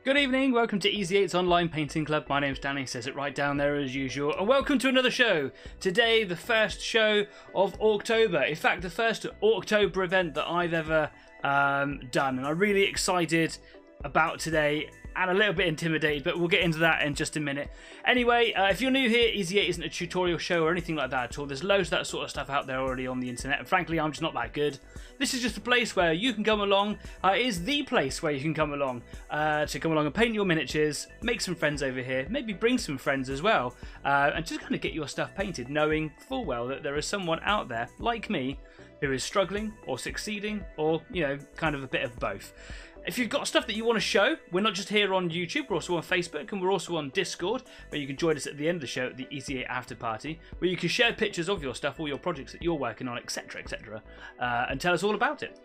Good evening, welcome to Easy 8's Online Painting Club. My name's Danny, says it right down there as usual. And welcome to another show. Today, the first show of Orktober. In fact, the first Orktober event that I've ever done. And I'm really excited about today and a little bit intimidated, but we'll get into that in just a minute. Anyway, if you're new here, Easy 8 isn't a tutorial show or anything like that at all. There's loads of that sort of stuff out there already on the internet, and frankly, I'm just not that good. This is just a place where you can come along. It is the place where you can come along to come along and paint your miniatures, make some friends over here, maybe bring some friends as well, and just kind of get your stuff painted, knowing full well that there is someone out there like me who is struggling or succeeding, or, you know, kind of a bit of both. If you've got stuff that you want to show, we're not just here on YouTube, we're also on Facebook, and we're also on Discord, where you can join us at the end of the show at the Easy 8 After Party, where you can share pictures of your stuff, all your projects that you're working on, etc, etc, and tell us all about it.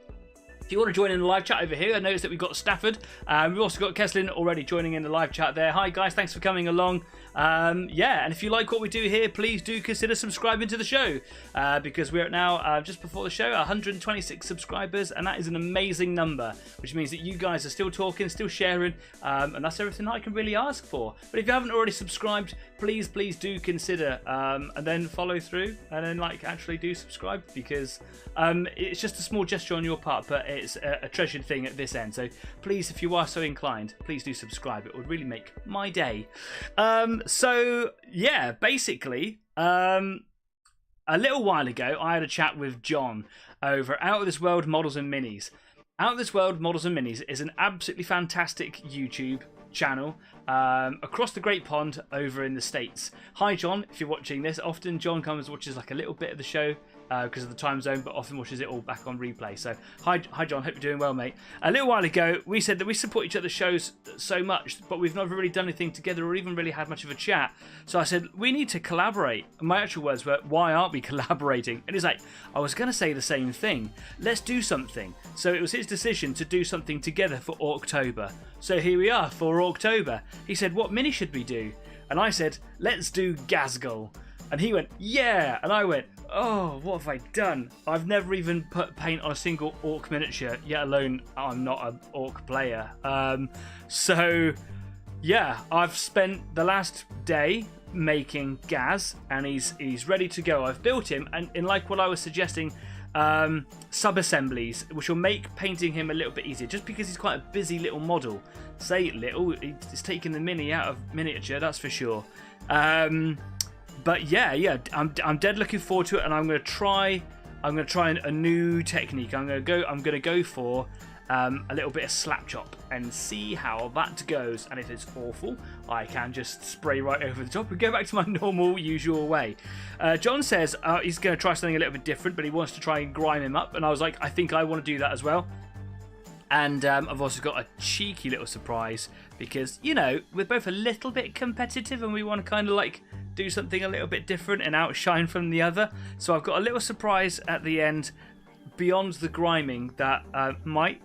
If you want to join in the live chat over here, I noticed that we've got Stafford. We've also got Keslin already joining in the live chat there. Hi guys, thanks for coming along. Yeah, and if you like what we do here, please do consider subscribing to the show, because we're at now, just before the show, 126 subscribers, and that is an amazing number, which means that you guys are still talking, still sharing, and that's everything I can really ask for. But if you haven't already subscribed, please do consider, and then follow through, and then actually do subscribe, because it's just a small gesture on your part, but it's a treasured thing at this end. So please, if you are so inclined, please do subscribe. It would really make my day. So yeah, basically, a little while ago, I had a chat with John over Out of This World Models and Minis. Out of This World Models and Minis is an absolutely fantastic YouTube channel across the Great Pond over in the States. Hi John, if you're watching this. Often John comes and watches like a little bit of the show because of the time zone, but often watches it all back on replay. So hi John, hope you're doing well, mate. A little while ago we said that we support each other's shows so much, but we've never really done anything together or even really had much of a chat. So I said we need to collaborate, and my actual words were, why aren't we collaborating? And he's like, I was going to say the same thing, let's do something. So it was his decision to do something together for Orktober. So here we are for Orktober. He said, what mini should we do? And I said, let's do Ghazghkull. And he went, yeah. And I went, oh, what have I done? I've never even put paint on a single orc miniature, yet alone I'm not an orc player. So yeah, I've spent the last day making Gaz, and he's ready to go. I've built him, and in like what I was suggesting, sub-assemblies, which will make painting him a little bit easier, just because he's quite a busy little model. Say little, he's taking the mini out of miniature, that's for sure. But yeah, I'm dead looking forward to it, and I'm gonna try a new technique. I'm gonna go for a little bit of slap chop and see how that goes. And if it's awful, I can just spray right over the top and go back to my normal, usual way. John says he's gonna try something a little bit different, but he wants to try and grime him up. And I was like, I think I want to do that as well. And I've also got a cheeky little surprise, because, you know, we're both a little bit competitive and we want to kind of like do something a little bit different and outshine from the other. So I've got a little surprise at the end beyond the griming that might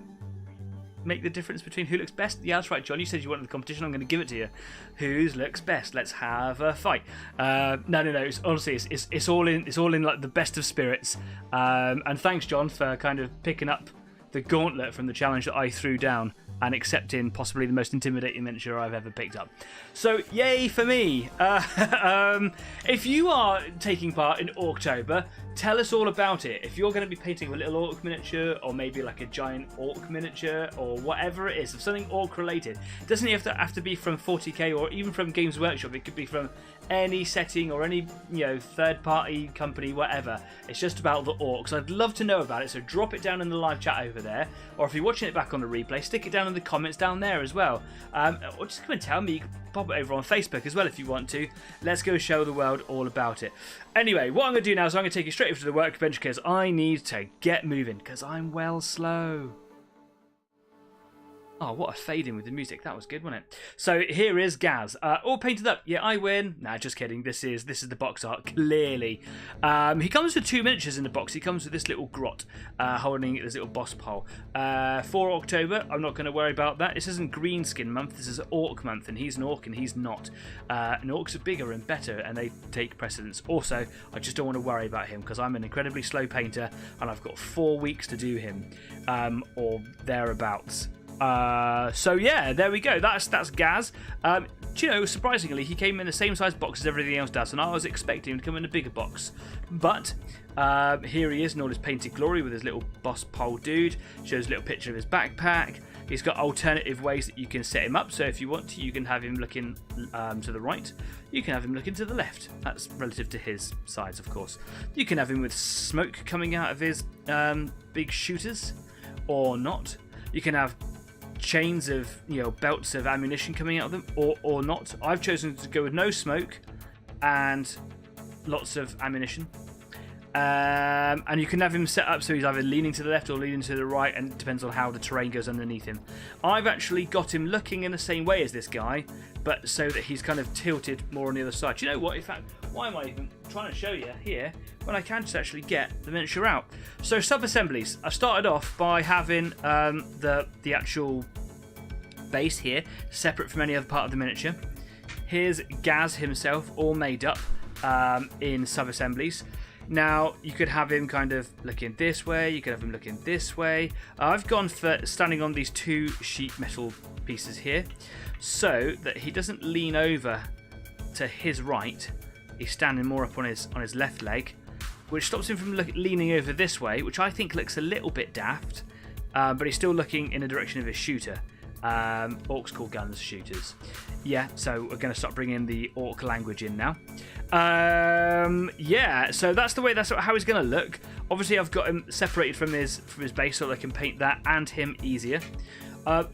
make the difference between who looks best. Yeah, that's right, John. You said you wanted the competition. I'm going to give it to you. Who looks best? Let's have a fight. No. It's, honestly, it's all in like the best of spirits. And thanks, John, for kind of picking up the gauntlet from the challenge that I threw down and accepting possibly the most intimidating miniature I've ever picked up. So yay for me. If you are taking part in Orktober, tell us all about it. If you're going to be painting a little orc miniature, or maybe like a giant orc miniature, or whatever it is, of something orc related, it doesn't have to be from 40k or even from Games Workshop. It could be from any setting or any, you know, third party company, whatever. It's just about the orcs. I'd love to know about it, so drop it down in the live chat over there, or if you're watching it back on the replay, stick it down in the comments down there as well, or just come and tell me. You can pop it over on Facebook as well if you want to. Let's go show the world all about it. Anyway, what I'm going to do now is I'm going to take you straight over to the workbench, because I need to get moving, because I'm well slow. Oh, what a fade in with the music. That was good, wasn't it? So here is Gaz. All painted up. Yeah, I win. Nah, just kidding. This is the box art, clearly. He comes with 2 miniatures in the box. He comes with this little grot holding this little boss pole. For October, I'm not going to worry about that. This isn't Greenskin month. This is Orc month, and he's an Orc and he's not. And Orcs are bigger and better, and they take precedence. Also, I just don't want to worry about him, because I'm an incredibly slow painter, and I've got 4 weeks to do him, or thereabouts. So yeah, there we go. That's Gaz. Do you know, surprisingly, he came in the same size box as everything else does, and I was expecting him to come in a bigger box. But here he is in all his painted glory with his little boss pole dude. Shows a little picture of his backpack. He's got alternative ways that you can set him up. So if you want to, you can have him looking to the right. You can have him looking to the left. That's relative to his size, of course. You can have him with smoke coming out of his big shooters, or not. You can have chains of, belts of ammunition coming out of them, or not. I've chosen to go with no smoke and lots of ammunition. And you can have him set up so he's either leaning to the left or leaning to the right, and it depends on how the terrain goes underneath him. I've actually got him looking in the same way as this guy, but so that he's kind of tilted more on the other side. Do you know what? In fact, why am I even trying to show you here when I can just actually get the miniature out? So sub-assemblies. I started off by having the actual base here separate from any other part of the miniature. Here's Gaz himself all made up in sub-assemblies. Now, you could have him kind of looking this way, you could have him looking this way. I've gone for standing on these two sheet metal pieces here so that he doesn't lean over to his right. He's standing more up on his left leg, which stops him from leaning over this way, which I think looks a little bit daft, but he's still looking in the direction of his shooter. Orcs call guns shooters. Yeah, so we're going to start bringing the orc language in now. Yeah, so that's how he's going to look. Obviously, I've got him separated from his base so that I can paint that and him easier.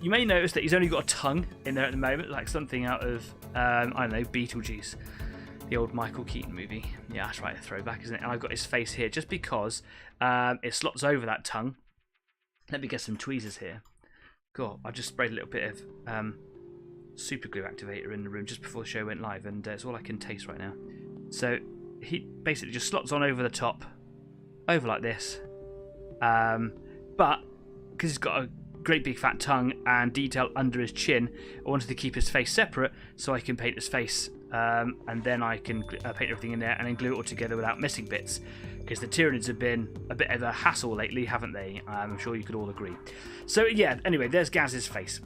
You may notice that he's only got a tongue in there at the moment, like something out of I don't know, Beetlejuice, the old Michael Keaton movie. Yeah, that's right, a throwback, isn't it? And I've got his face here just because it slots over that tongue. Let me get some tweezers here. God, I just sprayed a little bit of super glue activator in the room just before the show went live, and it's all I can taste right now. So he basically just slots on over the top, over like this. But because he's got a great big fat tongue and detail under his chin, I wanted to keep his face separate so I can paint his face, and then I can paint everything in there and then glue it all together without missing bits. Because the Tyranids have been a bit of a hassle lately, haven't they? I'm sure you could all agree. So yeah, anyway, there's Gaz's face.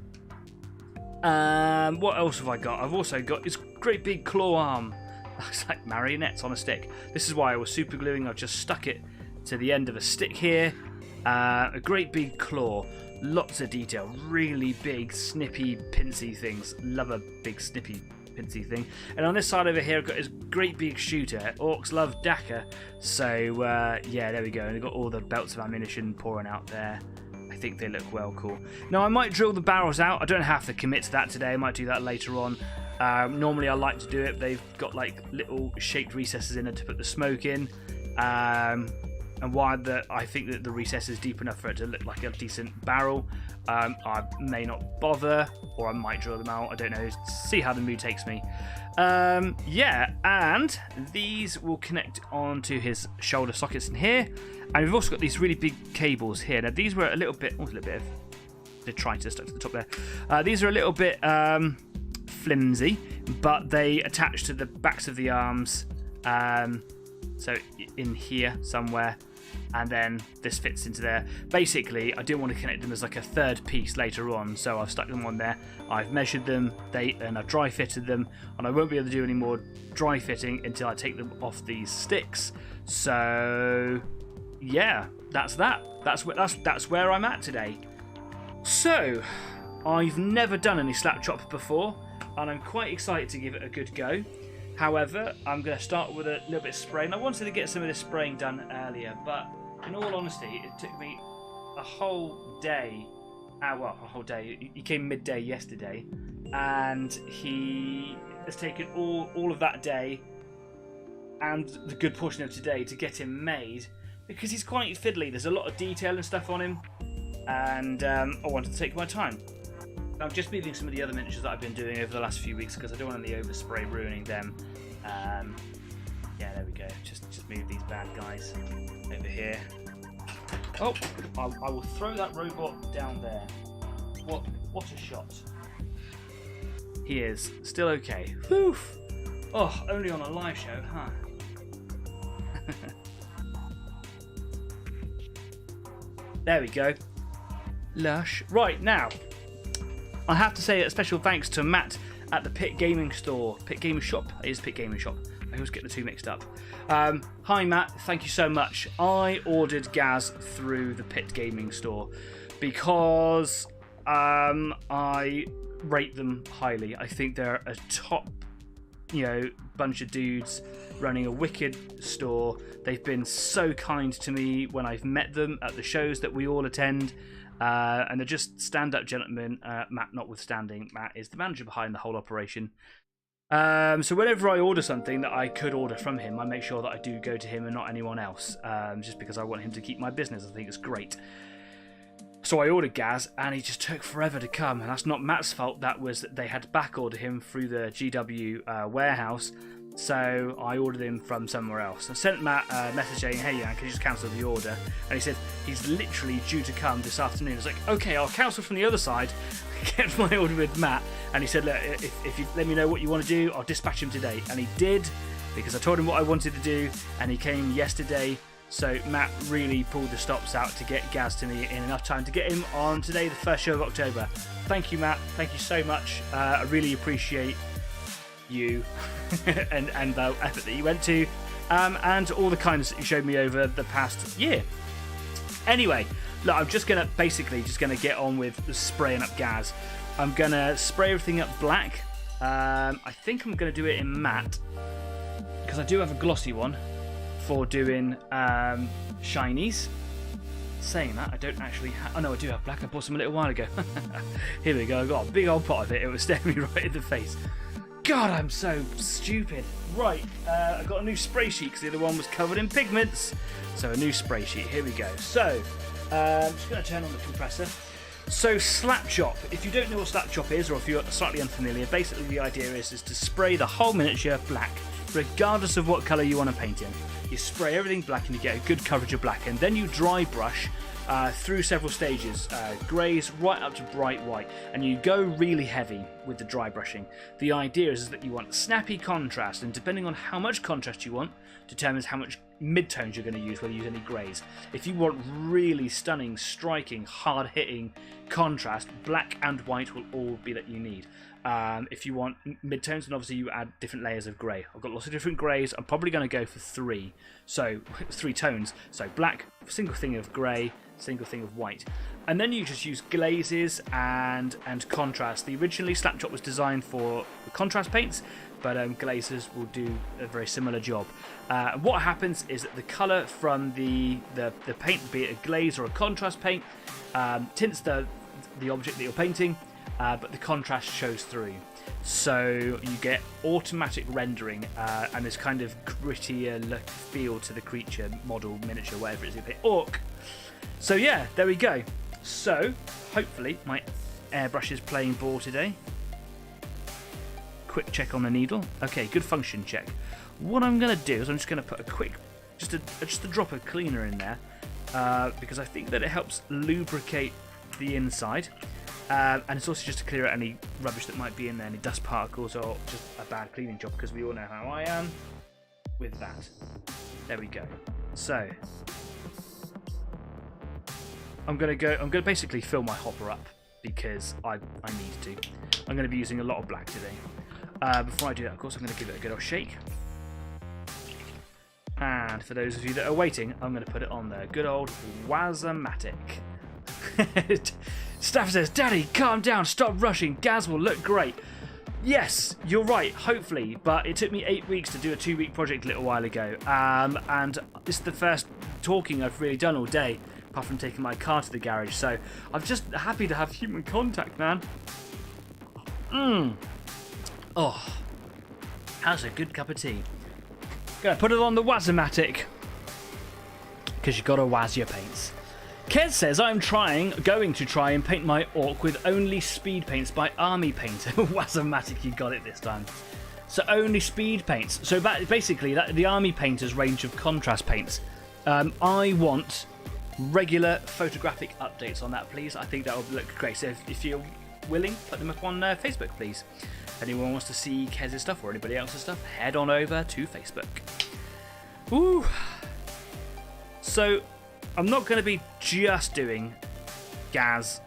What else have I got? I've also got his great big claw arm. Looks like marionettes on a stick. This is why I was super gluing. I've just stuck it to the end of a stick here. A great big claw. Lots of detail. Really big, snippy, pincy things. Love a big, snippy, pincy thing. And on this side over here, I've got his great big shooter. Orcs love Dakka. So, yeah, there we go. And we've got all the belts of ammunition pouring out there. I think they look well cool. Now, I might drill the barrels out. I don't have to commit to that today. I might do that later on. Normally, I like to do it. They've got like little shaped recesses in it to put the smoke in. And why I think that the recess is deep enough for it to look like a decent barrel. I may not bother, or I might drill them out. I don't know. See how the mood takes me. Yeah, and these will connect onto his shoulder sockets in here. And we've also got these really big cables here. Now, these were a little bit... Oh, a little bit of detritus stuck to the top there. These are a little bit flimsy, but they attach to the backs of the arms. So in here somewhere, and then this fits into there. Basically, I didn't want to connect them as like a third piece later on, so I've stuck them on there. I've measured them, and I've dry fitted them, and I won't be able to do any more dry fitting until I take them off these sticks. So yeah, that's that. That's where I'm at today. So I've never done any slap chop before, and I'm quite excited to give it a good go. However, I'm going to start with a little bit of spraying. I wanted to get some of this spraying done earlier, but in all honesty, it took me a whole day. Well, a whole day. He came midday yesterday, and he has taken all of that day and the good portion of today to get him made, because he's quite fiddly. There's a lot of detail and stuff on him, and I wanted to take my time. I'm just moving some of the other miniatures that I've been doing over the last few weeks because I don't want any overspray ruining them. Yeah, there we go. Just move these bad guys over here. Oh, I will throw that robot down there. What a shot. He is still okay. Whew. Oh, only on a live show, huh? There we go. Lush. Right, now, I have to say a special thanks to Matt at the Pit Gaming Store. Pit Gaming Shop? It is Pit Gaming Shop. I always get the two mixed up. Hi Matt, thank you so much. I ordered Gaz through the Pit Gaming Store because I rate them highly. I think they're a top, bunch of dudes running a wicked store. They've been so kind to me when I've met them at the shows that we all attend. And they're just stand-up gentlemen, Matt notwithstanding. Matt is the manager behind the whole operation. So whenever I order something that I could order from him, I make sure that I do go to him and not anyone else, just because I want him to keep my business. I think it's great. So I ordered Gaz, and he just took forever to come, and that's not Matt's fault. That was that they had to back order him through the GW warehouse. So I ordered him from somewhere else. I sent Matt a message saying, hey, can you just cancel the order? And he said, he's literally due to come this afternoon. I was like, okay, I'll cancel from the other side, get my order with Matt. And he said, look, if you let me know what you want to do, I'll dispatch him today. And he did, because I told him what I wanted to do, and he came yesterday. So Matt really pulled the stops out to get Gaz to me in enough time to get him on today, the first show of October. Thank you, Matt. Thank you so much. I really appreciate you and the effort that you went to, and all the kindness that you showed me over the past year. Anyway, look, I'm just gonna get on with spraying up Gaz. I'm gonna spray everything up black. I think I'm gonna do it in matte because I do have a glossy one for doing shinies. Saying that, I don't actually oh no, I do have black. I bought some a little while ago. Here we go. I got a big old pot of it. It was staring me right in the face. God, I'm so stupid. Right, I got a new spray sheet because the other one was covered in pigments. So a new spray sheet. Here we go. So, I'm just going to turn on the compressor. So slap chop. If you don't know what slap chop is, or if you're slightly unfamiliar, basically the idea is to spray the whole miniature black, regardless of what colour you want to paint in. You spray everything black and you get a good coverage of black, and then you dry brush through several stages, greys right up to bright white, and you go really heavy with the dry brushing. The idea is that you want snappy contrast, and depending on how much contrast you want determines how much mid-tones you're going to use, whether you use any greys. If you want really stunning, striking, hard-hitting contrast, black and white will all be that you need. If you want mid-tones, then obviously you add different layers of grey. I've got lots of different greys. I'm probably going to go for three tones. So black, single thing of grey, single thing of white, and then you just use glazes and contrast. The originally Slapchop was designed for the contrast paints, but glazes will do a very similar job. What happens is that the colour from the paint, be it a glaze or a contrast paint, tints the object that you're painting, but the contrast shows through. So you get automatic rendering and this kind of grittier look, feel to the creature, model, miniature, whatever it is you paint. Orc. So yeah, there we go. So hopefully my airbrush is playing ball today. Quick check on the needle. Okay, good function check. What I'm going to do is I'm just going to put a quick, just a drop of cleaner in there, because I think that it helps lubricate the inside, and it's also just to clear out any rubbish that might be in there, any dust particles, or just a bad cleaning job, because we all know how I am with that. There we go. So I'm going to basically fill my hopper up because I need to. I'm going to be using a lot of black today. Before I do that, of course, I'm going to give it a good old shake. And for those of you that are waiting, I'm going to put it on there. Good old WAAAGGGHHH. Staff says, Daddy, calm down, stop rushing. Gaz will look great. Yes, you're right, hopefully, but it took me 8 weeks to do a 2-week project a little while ago. And this is the first talking I've really done all day, apart from taking my car to the garage. So I'm just happy to have human contact, man. Oh, that's a good cup of tea. Gonna put it on the WAAAGGGHHH, because you gotta waz your paints. Kez says, I'm going to try and paint my orc with only speed paints by Army Painter. WAAAGGGHHH, you got it this time. So only speed paints. So basically, the Army Painter's range of contrast paints. I want regular photographic updates on that, please. I think that would look great. So if you're willing, put them up on Facebook, please. If anyone wants to see Kez's stuff or anybody else's stuff, head on over to Facebook. Woo! So I'm not going to be just doing Gaz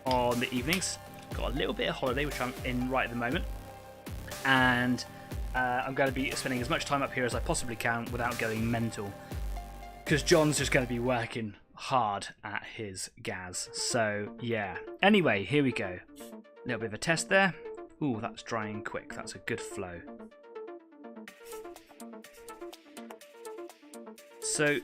on the evenings. got a little bit of holiday, which I'm in right at the moment, and I'm going to be spending as much time up here as I possibly can without going mental, because John's just going to be working hard at his Gaz. So yeah. Anyway, here we go. A little bit of a test there. Ooh, that's drying quick. That's a good flow. So,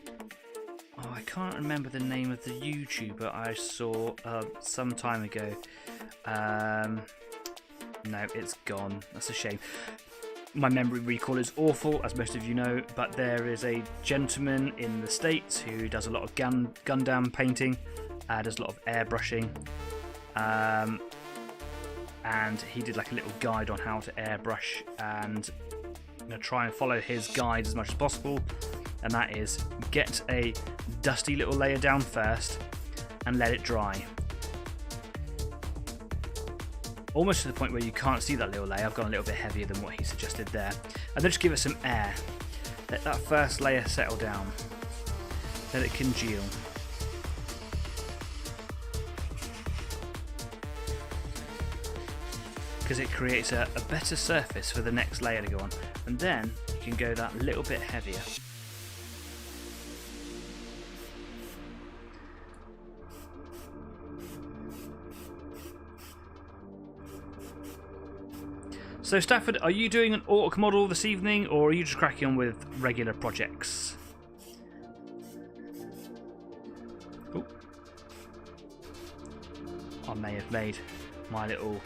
oh, I can't remember the name of the YouTuber I saw some time ago. No, it's gone. That's a shame. My memory recall is awful, as most of you know, but there is a gentleman in the States who does a lot of Gundam painting, does a lot of airbrushing, and he did like a little guide on how to airbrush, and I'm going to try and follow his guide as much as possible, and that is get a dusty little layer down first and let it dry. Almost to the point where you can't see that little layer. I've gone a little bit heavier than what he suggested there. And then just give it some air. Let that first layer settle down. Let it congeal. Because it creates a better surface for the next layer to go on. And then you can go that little bit heavier. So Stafford, are you doing an Orc model this evening, or are you just cracking on with regular projects? Ooh. I may have made my little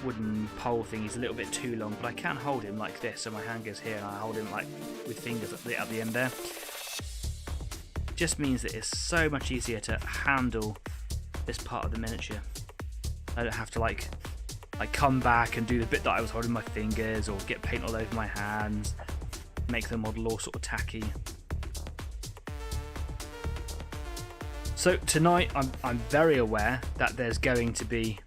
wooden pole thing is a little bit too long, but I can hold him like this, so my hand goes here and I hold him like with fingers at the end there. Just means that it's so much easier to handle this part of the miniature. I don't have to like come back and do the bit that I was holding my fingers, or get paint all over my hands, make the model all sort of tacky. So tonight I'm very aware that there's going to be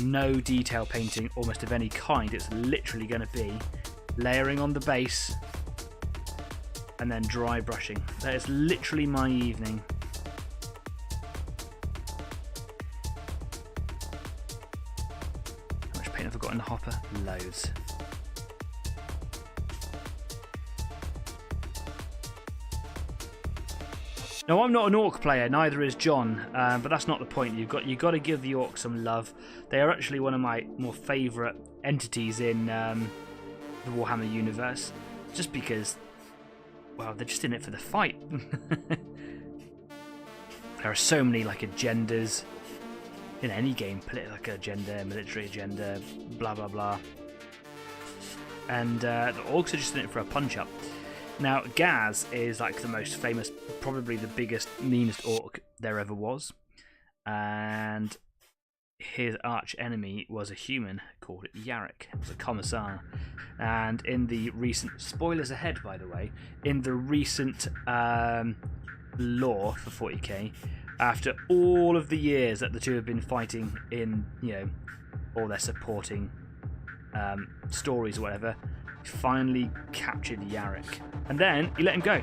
no detail painting almost of any kind. It's literally going to be layering on the base and then dry brushing. That is literally my evening. Have I got in the hopper? Loads. No, I'm not an Orc player, neither is John, but that's not the point. You've got to give the Orcs some love. They are actually one of my more favourite entities in the Warhammer universe, just because, well, they're just in it for the fight. There are so many like agendas in any game, political agenda, military agenda, blah blah blah. And the Orcs are just in it for a punch-up. Now, Gaz is like the most famous, probably the biggest, meanest Orc there ever was. And his arch enemy was a human called Yarrick. It was a commissar. And in the recent, spoilers ahead by the way, in the recent lore for 40k, after all of the years that the two have been fighting in, you know, all their supporting stories or whatever, he finally captured Yarrick. And then he let him go.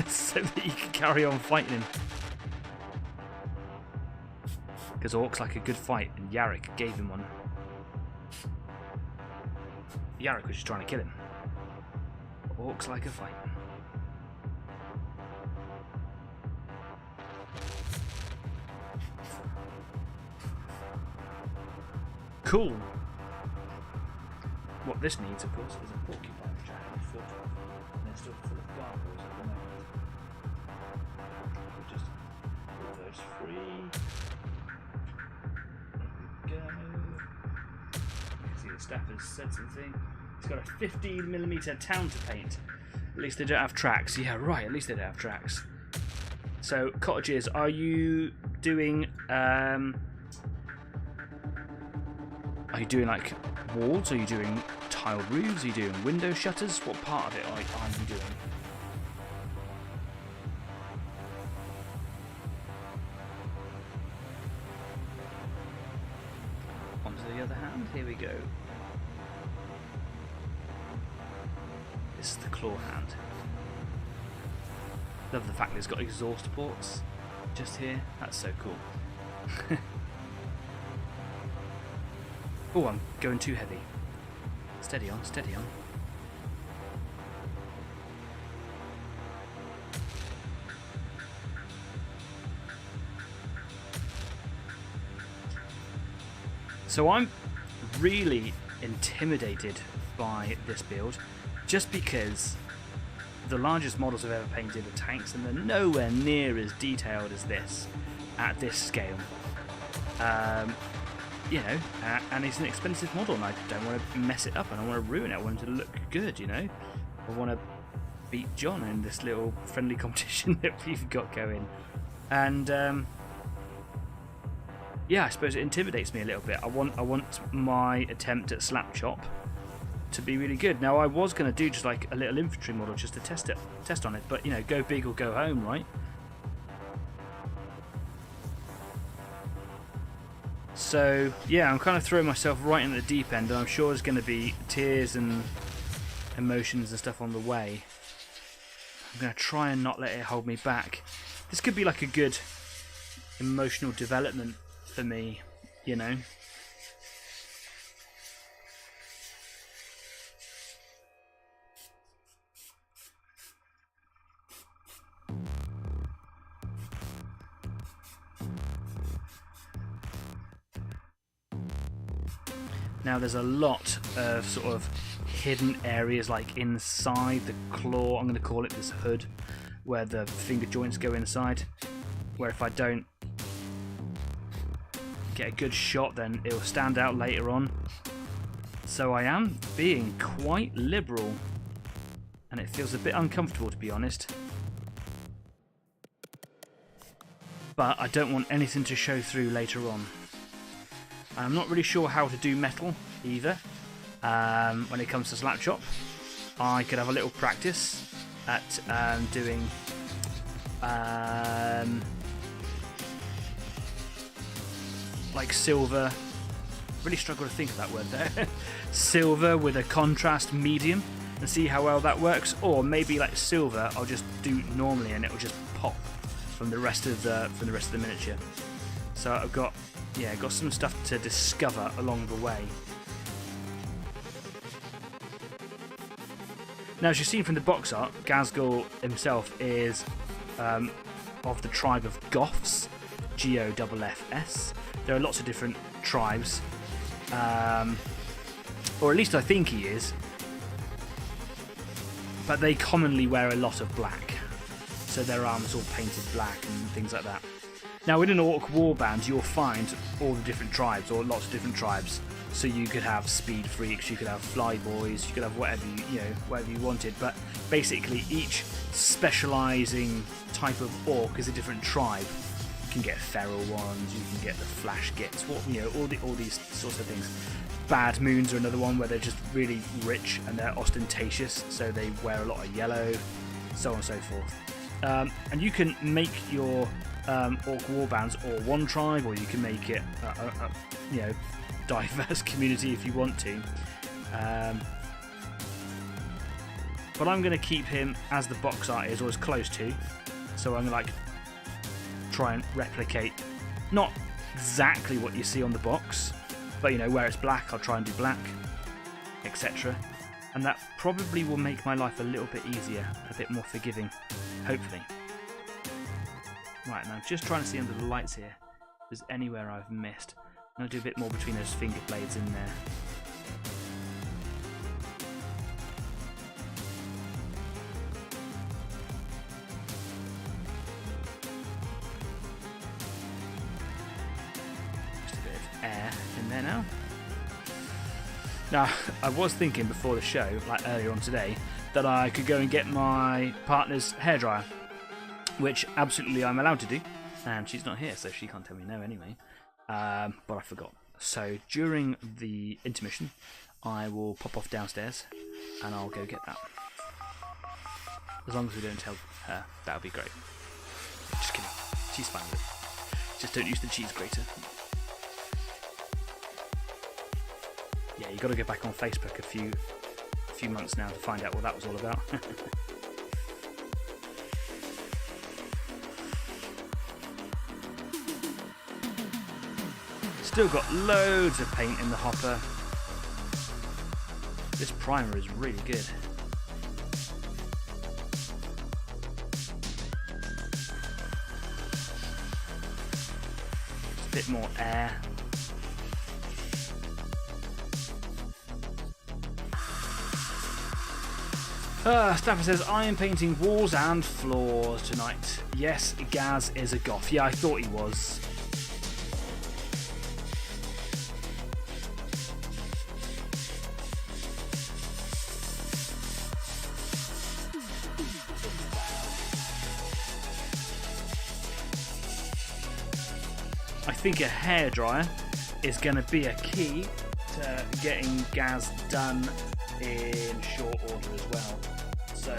So that he could carry on fighting him. Because Orcs like a good fight, and Yarrick gave him one. Yarrick was just trying to kill him. Orcs like a fight. Cool. What this needs, of course, is a porcupine, which I haven't thought of. And they're still full of gargoyles at the moment. We'll just put those free. There we go. You can see the staff has said something. He's got a 15mm town to paint. At least they don't have tracks. Yeah, right, at least they don't have tracks. So, cottages, are you doing... Are you doing like walls? Are you doing tiled roofs? Are you doing window shutters? What part of it are you doing? On to the other hand, here we go. This is the claw hand. Love the fact that it's got exhaust ports just here. That's so cool. Oh, I'm going too heavy. Steady on, steady on. So I'm really intimidated by this build, just because the largest models I've ever painted are tanks, and they're nowhere near as detailed as this at this scale. You know, and it's an expensive model, and I don't want to mess it up, and I want to ruin it. I want it to look good, you know. I want to beat John in this little friendly competition that we've got going, and yeah, I suppose it intimidates me a little bit. I want my attempt at slap chop to be really good. Now, I was going to do just like a little infantry model just to test on it, but you know, go big or go home, right? So yeah, I'm kind of throwing myself right in the deep end, and I'm sure there's going to be tears and emotions and stuff on the way. I'm going to try and not let it hold me back. This could be like a good emotional development for me, you know. Now there's a lot of sort of hidden areas like inside the claw, I'm going to call it this hood, where the finger joints go inside, where if I don't get a good shot then it'll stand out later on. So I am being quite liberal, and it feels a bit uncomfortable, to be honest. But I don't want anything to show through later on. I'm not really sure how to do metal either when it comes to slap chop. I could have a little practice at doing like silver. Really struggle to think of that word there. Silver with a contrast medium, and see how well that works. Or maybe like silver, I'll just do normally and it will just pop from the rest of the miniature. So I've got some stuff to discover along the way. Now, as you've seen from the box art, Ghazghkull himself is of the tribe of Goths, Goffs. There are lots of different tribes, or at least I think he is, but they commonly wear a lot of black, so their arms all painted black and things like that. Now, in an orc warband, you'll find all the different tribes, or lots of different tribes. So you could have speed freaks, you could have flyboys, you could have whatever you wanted. But basically, each specialising type of orc is a different tribe. You can get feral ones, you can get the flash gits, all these sorts of things. Bad moons are another one where they're just really rich and they're ostentatious, so they wear a lot of yellow, so on and so forth. And you can make your orc warbands or one tribe, or you can make it a diverse community if you want to. But I'm going to keep him as the box art is, or as close to. So I'm going to try and replicate not exactly what you see on the box, but where it's black, I'll try and do black, etc. And that probably will make my life a little bit easier, a bit more forgiving, hopefully. Right, now I'm just trying to see under the lights here if there's anywhere I've missed. I'm going to do a bit more between those finger blades in there. Just a bit of air in there now. Now, I was thinking before the show, like earlier on today, that I could go and get my partner's hairdryer, which absolutely I'm allowed to do, and she's not here, so she can't tell me no anyway. But I forgot. So during the intermission, I will pop off downstairs and I'll go get that. As long as we don't tell her, that would be great. Just kidding. She's fine with it. Just don't use the cheese grater. Yeah, you got to go back on Facebook a few months now to find out what that was all about. Still got loads of paint in the hopper. This primer is really good. Just a bit more air. Stafford says, I am painting walls and floors tonight. Yes, Gaz is a goth. Yeah, I thought he was. I think a hairdryer is going to be a key to getting Gaz done in short order as well. So I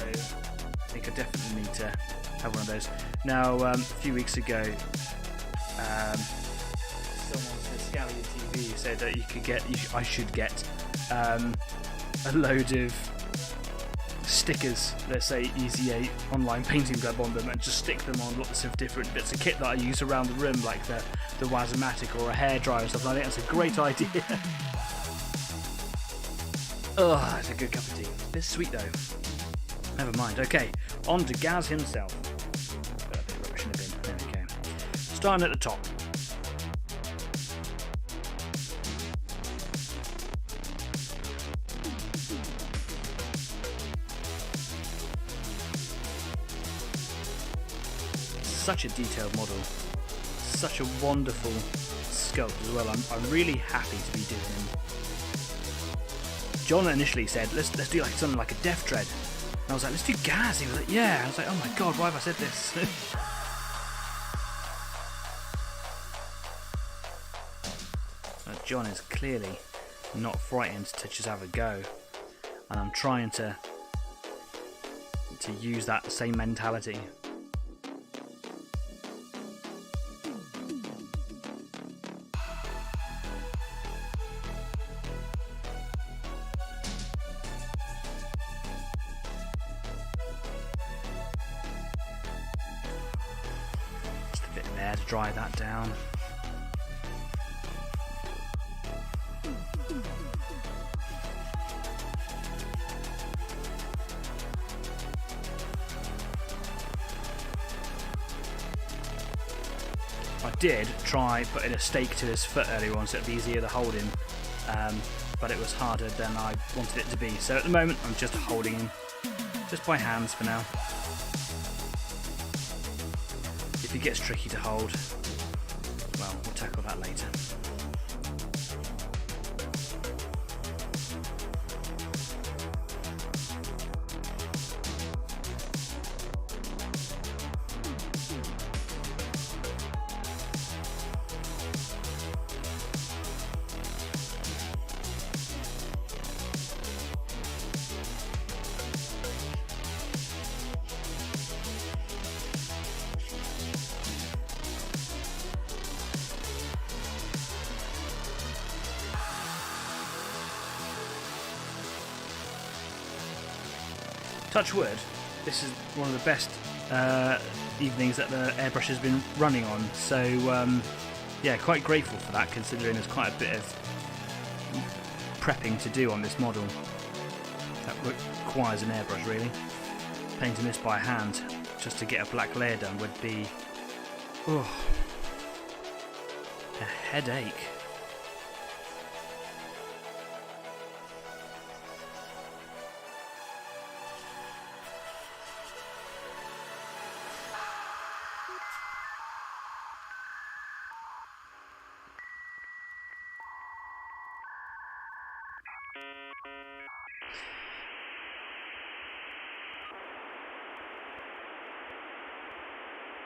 think I definitely need to have one of those. Now, a few weeks ago, someone said, Scallion TV said that you could get, I should get a load of stickers that say Easy 8 Online Painting Club on them, and just stick them on lots of different bits of kit that I use around the room, like the WAAAGGGHHH or a hairdryer and stuff like that. That's a great idea. Oh, it's a good cup of tea. It's sweet though. Never mind. Okay, on to Gaz himself. Put a bit of rubbish in the bin. There we go. Starting at the top. Such a detailed model. Such a wonderful sculpt as well. I'm really happy to be doing him. John initially said, let's do like something like a Death Dread. And I was like, let's do Gaz. He was like, yeah. I was like, oh my god, why have I said this? John is clearly not frightened to just have a go. And I'm trying to use that same mentality. To dry that down. I did try putting a stake to his foot earlier on so it'd be easier to hold him, but it was harder than I wanted it to be. So at the moment I'm just holding him, just by hands for now. If it gets tricky to hold, well, we'll tackle that later. Touch wood, this is one of the best evenings that the airbrush has been running on, so yeah, quite grateful for that, considering there's quite a bit of prepping to do on this model that requires an airbrush really. Painting this by hand just to get a black layer done would be a headache.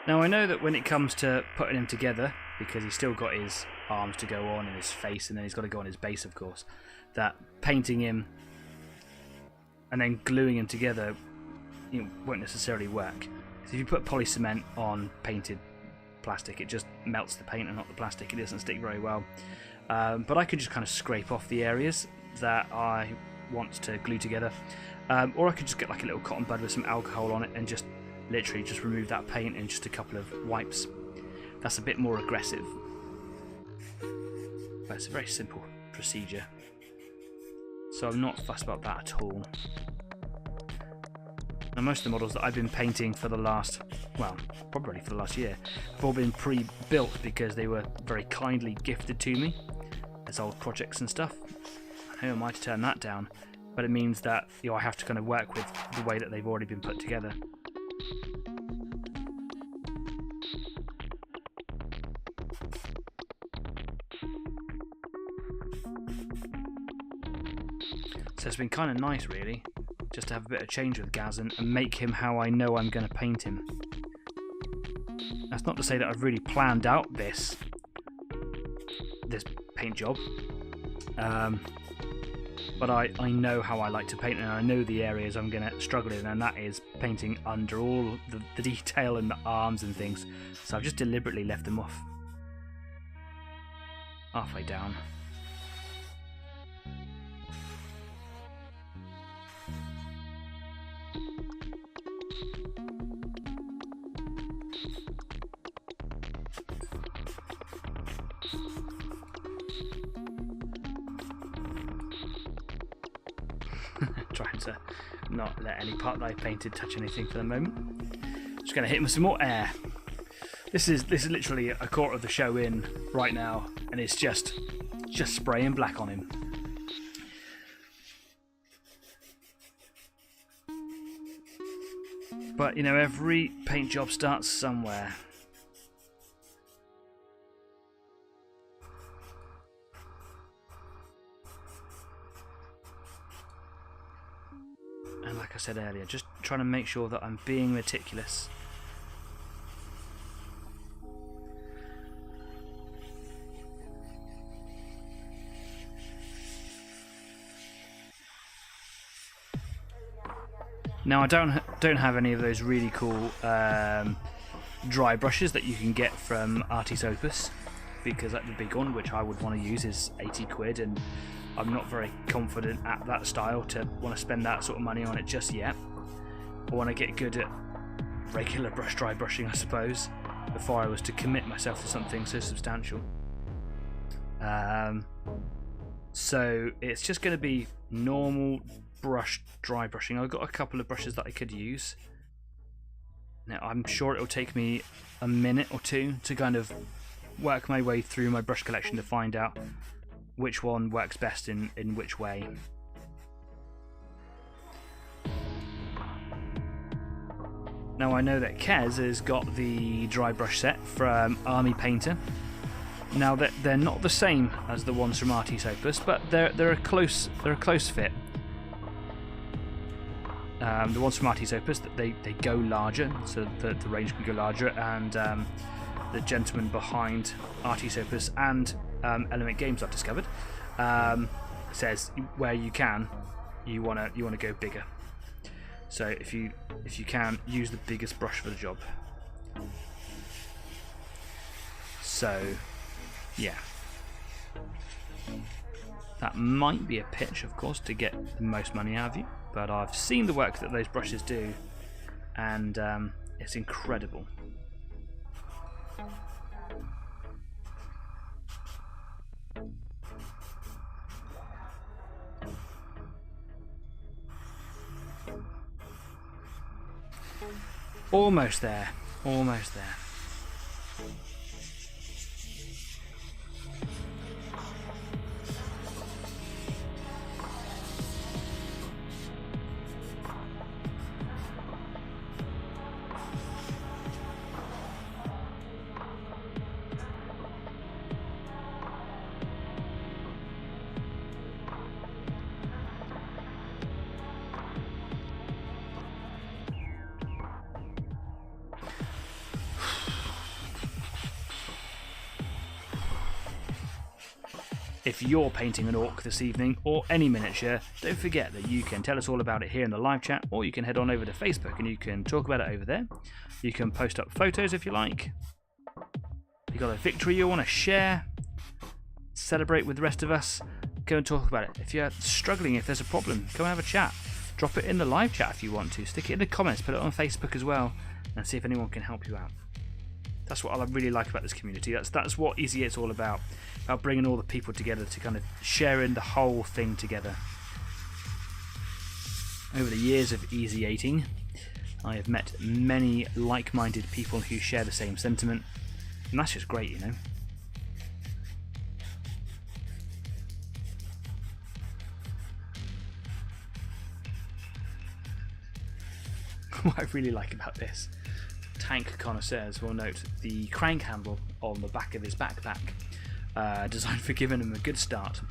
Now I know that when it comes to putting him together, because he's still got his arms to go on and his face, and then he's got to go on his base of course, that painting him and then gluing him together won't necessarily work. So if you put poly cement on painted plastic, it just melts the paint and not the plastic. It doesn't stick very well. But I could just kind of scrape off the areas that I want to glue together, or I could just get like a little cotton bud with some alcohol on it and just literally just remove that paint in just a couple of wipes. That's a bit more aggressive. But it's a very simple procedure, so I'm not fussed about that at all. Now, most of the models that I've been painting for the last, well, probably for the last year, have all been pre-built because they were very kindly gifted to me as old projects and stuff. Who am I to turn that down? But it means that, you know, I have to kind of work with the way that they've already been put together. So it's been kind of nice, really, just to have a bit of change with Gaz and make him how I know I'm going to paint him. That's not to say that I've really planned out this paint job, but I know how I like to paint, and I know the areas I'm going to struggle in, and that is painting under all the detail and the arms and things. So I've just deliberately left them off halfway down. Trying to not let any part that I painted touch anything for the moment. Just going to hit him with some more air. This is literally a quarter of the show in right now, and it's just spraying black on him. But you know, every paint job starts somewhere. And like I said earlier, just trying to make sure that I'm being meticulous. Now I don't have any of those really cool dry brushes that you can get from Artis Opus, because the big one which I would want to use is 80 quid, and I'm not very confident at that style to want to spend that sort of money on it just yet. I want to get good at regular dry brushing, I suppose, before I was to commit myself to something so substantial. So it's just going to be normal dry brushing. I've got a couple of brushes that I could use. Now I'm sure it'll take me a minute or two to kind of work my way through my brush collection to find out which one works best in which way. Now I know that Kez has got the dry brush set from Army Painter. Now they're not the same as the ones from Artis Opus, but they're a close fit. The ones from Artis Opus, they go larger, so the range can go larger, and the gentleman behind Artis Opus and Element Games, I've discovered, says where you can, you wanna go bigger. So if you can, use the biggest brush for the job. So yeah, that might be a pitch, of course, to get the most money out of you, but I've seen the work that those brushes do, and it's incredible. Almost there, almost there. If you're painting an orc this evening, or any miniature, don't forget that you can tell us all about it here in the live chat, or you can head on over to Facebook and you can talk about it over there. You can post up photos if you like. If you've got a victory you want to share, celebrate with the rest of us, go and talk about it. If you're struggling, if there's a problem, go and have a chat. Drop it in the live chat if you want to. Stick it in the comments, put it on Facebook as well, and see if anyone can help you out. That's what I really like about this community. That's what Easy 8's all about bringing all the people together to kind of sharing the whole thing together. Over the years of Easy 8ing, I have met many like-minded people who share the same sentiment, and that's just great, you know. What I really like about this, tank connoisseurs will note the crank handle on the back of his backpack, designed for giving him a good start.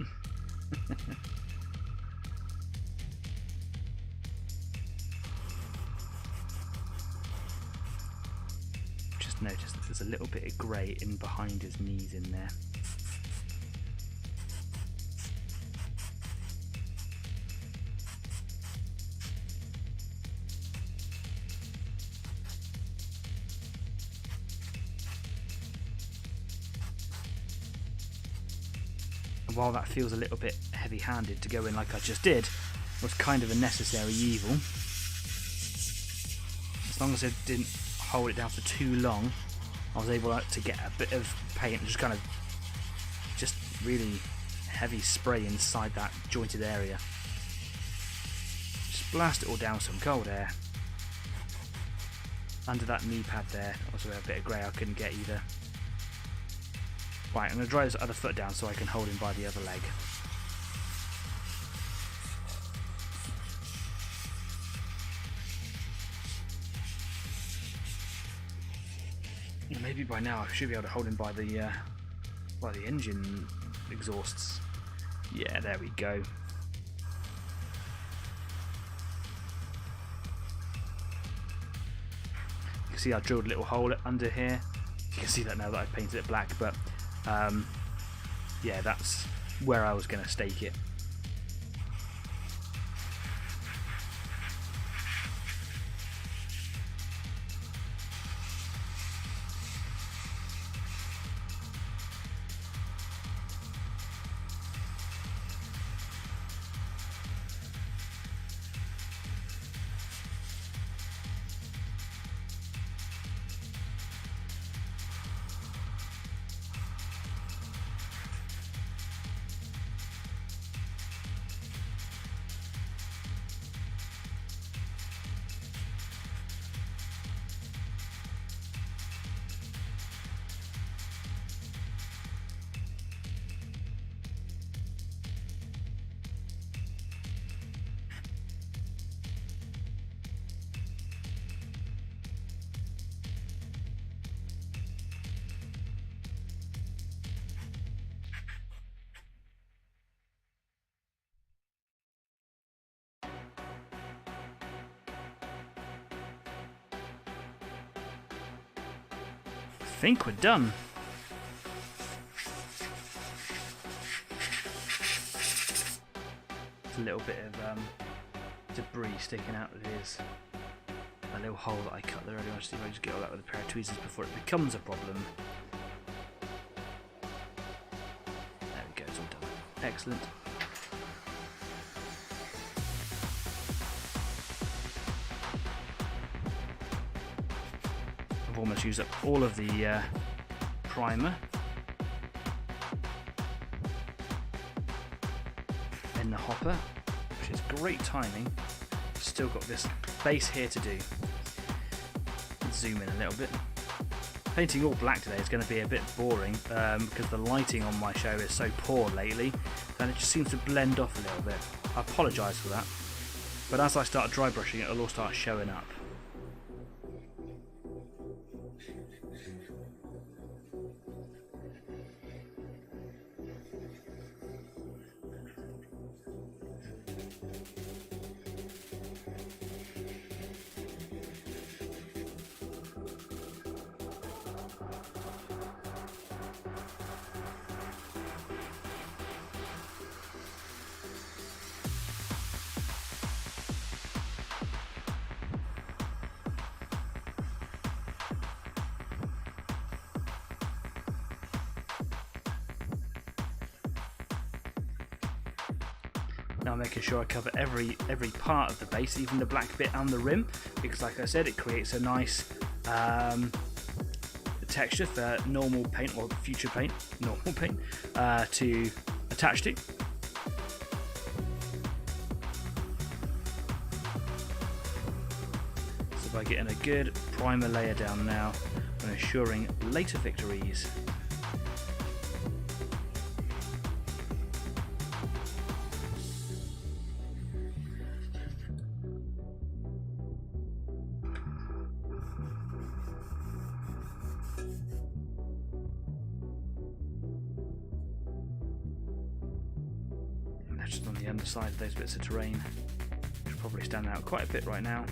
Just notice that there's a little bit of grey in behind his knees in there. While that feels a little bit heavy-handed to go in like I just did, was kind of a necessary evil. As long as I didn't hold it down for too long, I was able to get a bit of paint and just really heavy spray inside that jointed area. Just blast it all down with some cold air. Under that knee pad there, also a bit of grey I couldn't get either. Right, I'm going to dry this other foot down so I can hold him by the other leg. Maybe by now I should be able to hold him by the engine exhausts. Yeah, there we go. You can see I drilled a little hole under here. You can see that now that I've painted it black, but yeah, that's where I was going to stake it. I think we're done. There's a little bit of debris sticking out of his that little hole that I cut there earlier. I'll see if I just get all that with a pair of tweezers before it becomes a problem. There we go, it's all done. Excellent. I've almost used up all of the primer in the hopper, which is great timing. Still got this base here to do. Let's zoom in a little bit. Painting all black today is going to be a bit boring because the lighting on my show is so poor lately that it just seems to blend off a little bit. I apologise for that, but as I start dry brushing it, it'll all start showing up. Now I'm making sure I cover every part of the base, even the black bit and the rim, because like I said, it creates a nice texture for normal paint or future paint, normal paint, to attach to. So by getting a good primer layer down now, and ensuring later victories. Just on the underside of those bits of terrain, which probably stand out quite a bit right now.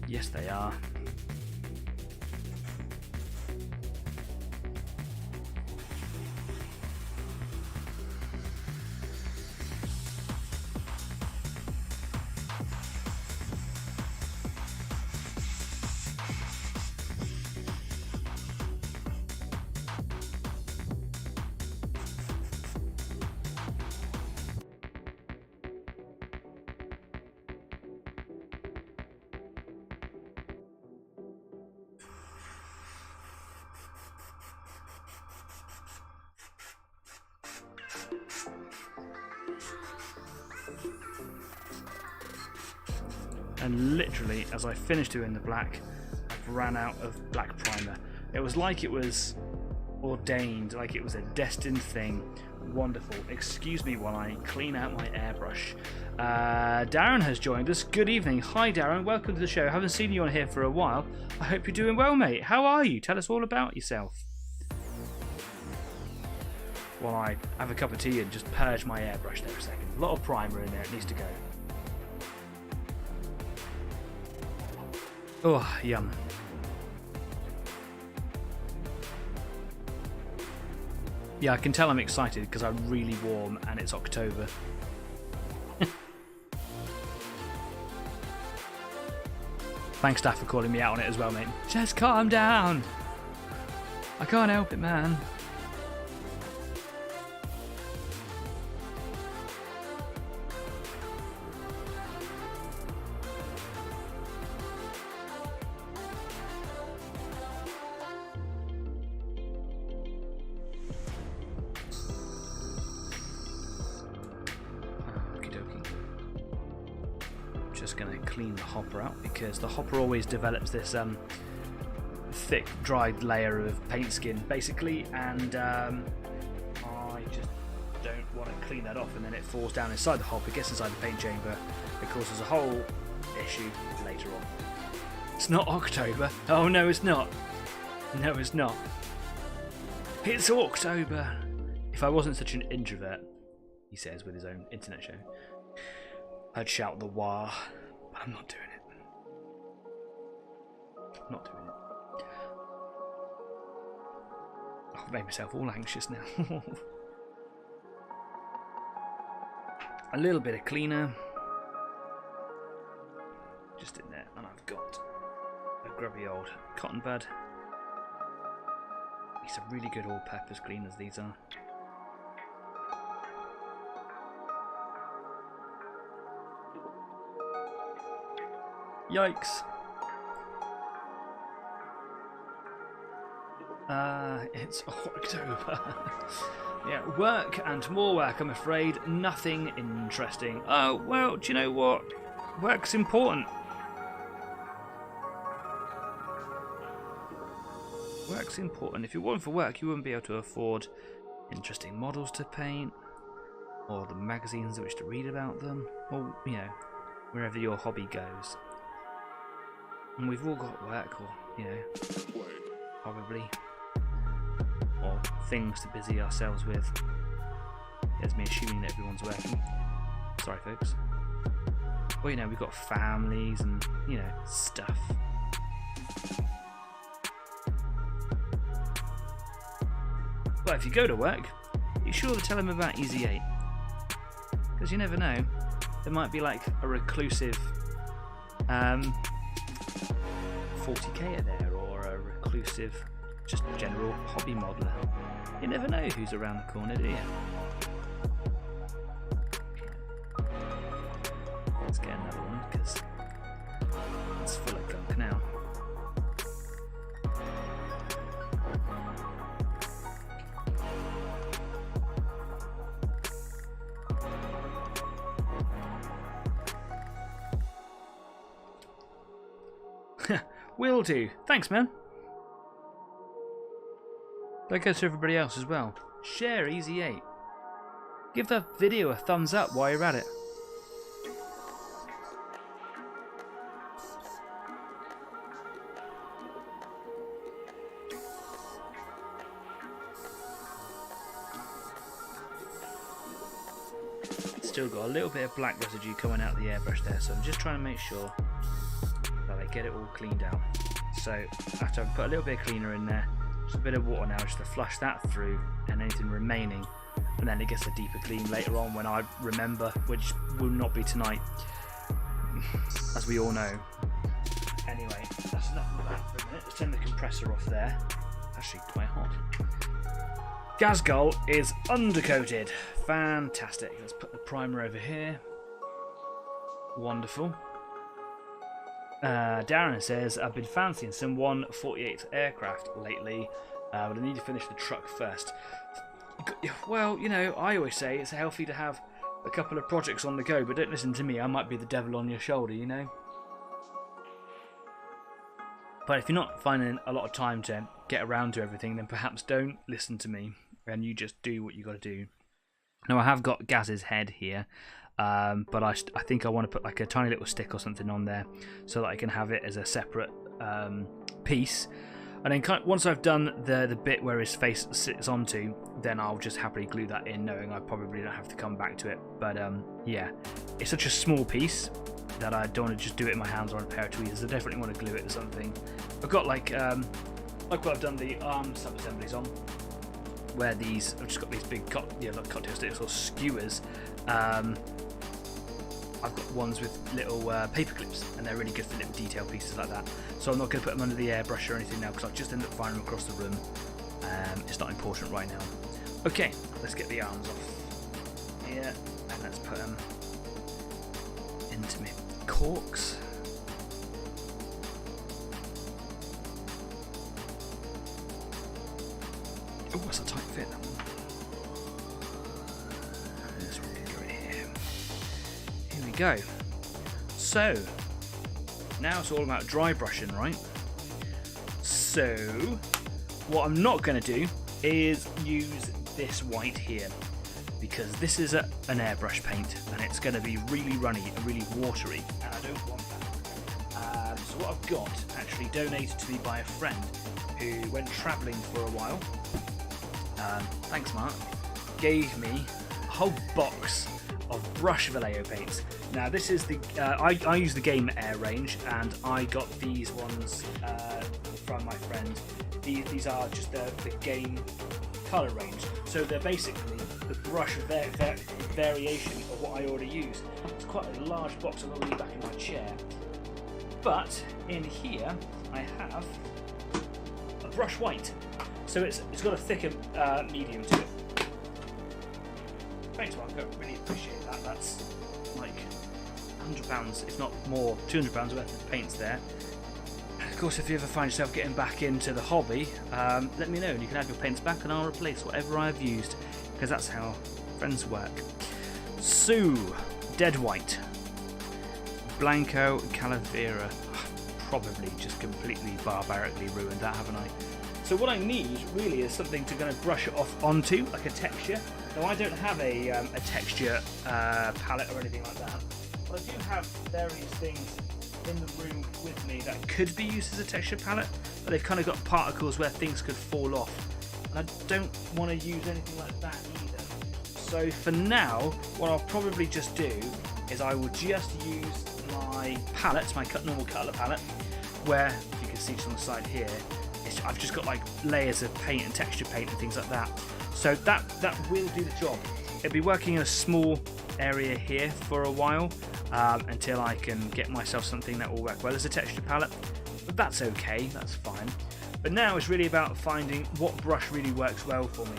Yes, they are. And literally, as I finished doing the black, I've ran out of black primer. It was like it was ordained, like it was a destined thing. Wonderful. Excuse me while I clean out my airbrush. Darren has joined us. Good evening. Hi Darren, welcome to the show. Haven't seen you on here for a while. I hope you're doing well, mate. How are you? Tell us all about yourself. While I have a cup of tea and just purge my airbrush there a second. A lot of primer in there, it needs to go. Oh, yum. Yeah, I can tell I'm excited because I'm really warm and it's October. Thanks, Staff, for calling me out on it as well, mate. Just calm down. I can't help it, man. Because the hopper always develops this thick dried layer of paint skin basically, and I just don't want to clean that off, and then it falls down inside the hopper, gets inside the paint chamber, it causes a whole issue later on. It's not October. Oh no, it's not. No, it's not. It's Orktober. If I wasn't such an introvert, he says with his own internet show, I'd shout the wah, but I'm not doing it. Not doing it. Oh, I've made myself all anxious now. A little bit of cleaner. Just in there. And I've got a grubby old cotton bud. These are really good all-purpose cleaners, these are. Yikes. It's October. Yeah, work and more work, I'm afraid. Nothing interesting. Oh, well, do you know what? Work's important. Work's important. If it weren't for work, you wouldn't be able to afford interesting models to paint, or the magazines in which to read about them, or, you know, wherever your hobby goes. And we've all got work, or, you know, probably, or things to busy ourselves with. There's me assuming that everyone's working. Sorry, folks. Well, you know, we've got families and, you know, stuff. But if you go to work, be sure to tell them about Easy 8. Because you never know, there might be like a reclusive 40k there, or a reclusive, just general hobby modeler. You never know who's around the corner, do you? Let's get another one, because it's full of gunk now. Will do. Thanks, man. That goes to everybody else as well. Share Easy 8. Give the video a thumbs up while you're at it. Still got a little bit of black residue coming out of the airbrush there, so I'm just trying to make sure that I get it all cleaned out. So after I've put a little bit of cleaner in there, just a bit of water now just to flush that through, and anything remaining, and then it gets a deeper clean later on when I remember, which will not be tonight, as we all know. Anyway, that's enough of that for a minute. Let's turn the compressor off there. It's actually quite hot. Ghazghkull is undercoated. Fantastic. Let's put the primer over here. Wonderful. Darren says, I've been fancying some 1/48th aircraft lately, but I need to finish the truck first. Well, you know, I always say it's healthy to have a couple of projects on the go, but don't listen to me. I might be the devil on your shoulder, you know. But if you're not finding a lot of time to get around to everything, then perhaps don't listen to me and you just do what you got to do. Now, I have got Gaz's head here, but I think I want to put like a tiny little stick or something on there so that I can have it as a separate piece. And then once I've done the bit where his face sits onto, then I'll just happily glue that in, knowing I probably don't have to come back to it. But yeah, it's such a small piece that I don't want to just do it in my hands or on a pair of tweezers. I definitely want to glue it to something. I've got like what I've done the arm sub-assemblies on, where I've just got these big like cocktail sticks or skewers. I've got ones with little paper clips, and they're really good for little detail pieces like that. So I'm not going to put them under the airbrush or anything now, because I'll just end up firing them across the room. It's not important right now. Okay, let's get the arms off here, and let's put them into my corks. Oh, that's a tight fit, that one. And this one can go in here. Here we go. So, now it's all about dry brushing, right? So, what I'm not going to do is use this white here, because this is an airbrush paint, and it's going to be really runny and really watery, and I don't want that. So what I've got, actually donated to me by a friend who went travelling for a while. Thanks, Mark. Gave me a whole box of brush Vallejo paints. Now this is the I use the Game Air range, and I got these ones from my friend. These are just the Game colour range, so they're basically the brush variation of what I already use. It's quite a large box. I'm going to leave back in my chair, but in here I have a brush white, so it's got a thicker medium to it. Thanks, Mark. I really appreciate that. That's like £100, if not more, £200 worth of paints there. And of course, if you ever find yourself getting back into the hobby, let me know, and you can have your paints back, and I'll replace whatever I've used, because that's how friends work. So, Dead White, Blanco, Calavera. Probably just completely barbarically ruined that, haven't I? So what I need really is something to kind of brush it off onto, like a texture. Now I don't have a texture palette or anything like that, but I do have various things in the room with me that could be used as a texture palette, but they've kind of got particles where things could fall off, and I don't want to use anything like that either. So for now, what I'll probably just do is I will just use my palette, my normal colour palette, where, if you can see just on the side here, I've just got like layers of paint and texture paint and things like that. So that will do the job. It'll be working in a small area here for a while, until I can get myself something that will work well as a texture palette. But that's okay, that's fine. But now it's really about finding what brush really works well for me.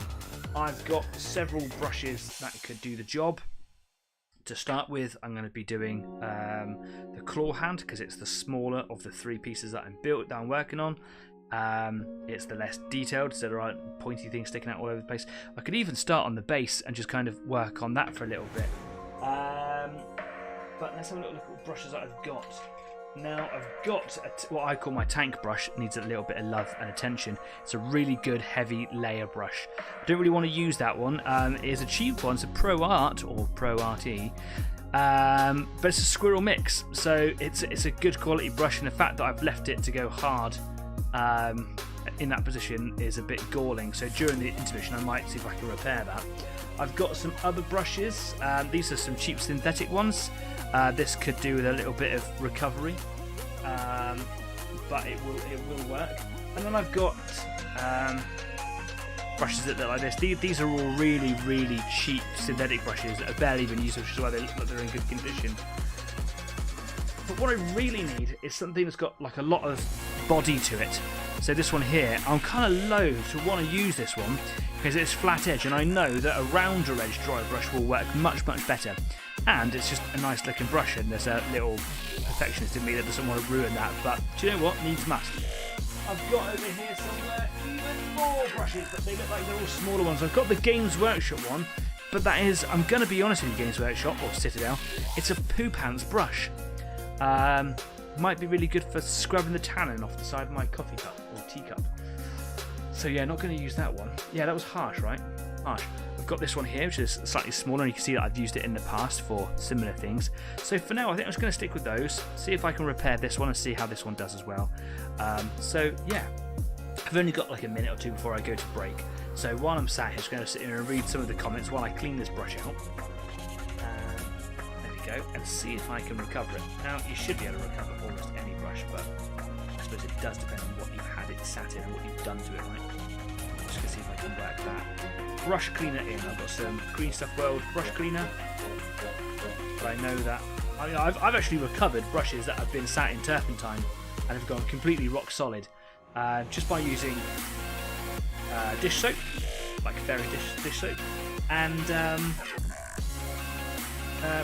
I've got several brushes that could do the job. To start with, I'm going to be doing the claw hand, because it's the smaller of the three pieces that I'm working on. It's the less detailed, so there aren't pointy things sticking out all over the place. I could even start on the base and just kind of work on that for a little bit. But let's have a little look at what brushes that I've got. Now I've got what I call my tank brush. It needs a little bit of love and attention. It's a really good heavy layer brush. I don't really want to use that one. It is a cheap one. It's a Pro Art or Pro Arty, but it's a squirrel mix, so it's a good quality brush. And the fact that I've left it to go hard in that position is a bit galling. So during the intermission, I might see if I can repair that. I've got some other brushes. These are some cheap synthetic ones. This could do with a little bit of recovery, but it will work. And then I've got brushes that look like this. These are all really, really cheap synthetic brushes that are barely even used, which is why they look like they're in good condition. But what I really need is something that's got like a lot of body to it. So this one here, I'm kind of loath to want to use this one because it's flat edge, and I know that a rounder edge dry brush will work much, much better. And it's just a nice looking brush, and there's a little perfectionist in me that doesn't want to ruin that, but do you know what? Needs must. I've got over here somewhere even more brushes, but they look like they're all smaller ones. I've got the Games Workshop one, but that is, I'm going to be honest with you, Games Workshop or Citadel, it's a poo pants brush. Might be really good for scrubbing the tannin off the side of my coffee cup or teacup. So yeah, not going to use that one. Yeah, that was harsh, right? Harsh. I've got this one here, which is slightly smaller, and you can see that I've used it in the past for similar things. So for now, I think I'm just going to stick with those, see if I can repair this one and see how this one does as well. So yeah, I've only got like a minute or two before I go to break. So while I'm sat here, I'm just going to sit here and read some of the comments while I clean this brush out. There we go, and see if I can recover it. Now, you should be able to recover almost any brush, but I suppose it does depend on what you've had it sat in and what you've done to it, right? Just going to see if I can work that. Brush cleaner in. I've got some Green Stuff World brush cleaner, but I know that I've actually recovered brushes that have been sat in turpentine and have gone completely rock solid just by using dish soap, like fairy dish soap, and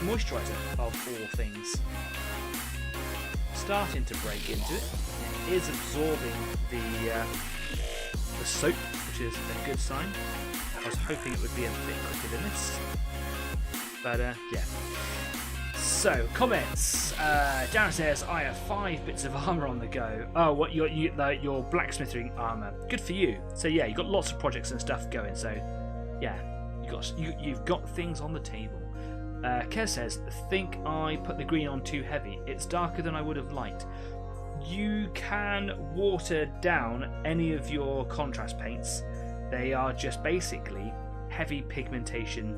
moisturiser of all things. Starting to break into it. It is absorbing the soap, which is a good sign. I was hoping it would be a bit quicker than this, but yeah. So, comments. Darren says, I have 5 bits of armour on the go. Oh, what your blacksmithing armour. Good for you. So yeah, you've got lots of projects and stuff going. So yeah, you've got things on the table. Kez says, think I put the green on too heavy. It's darker than I would have liked. You can water down any of your contrast paints. They are just basically heavy pigmentation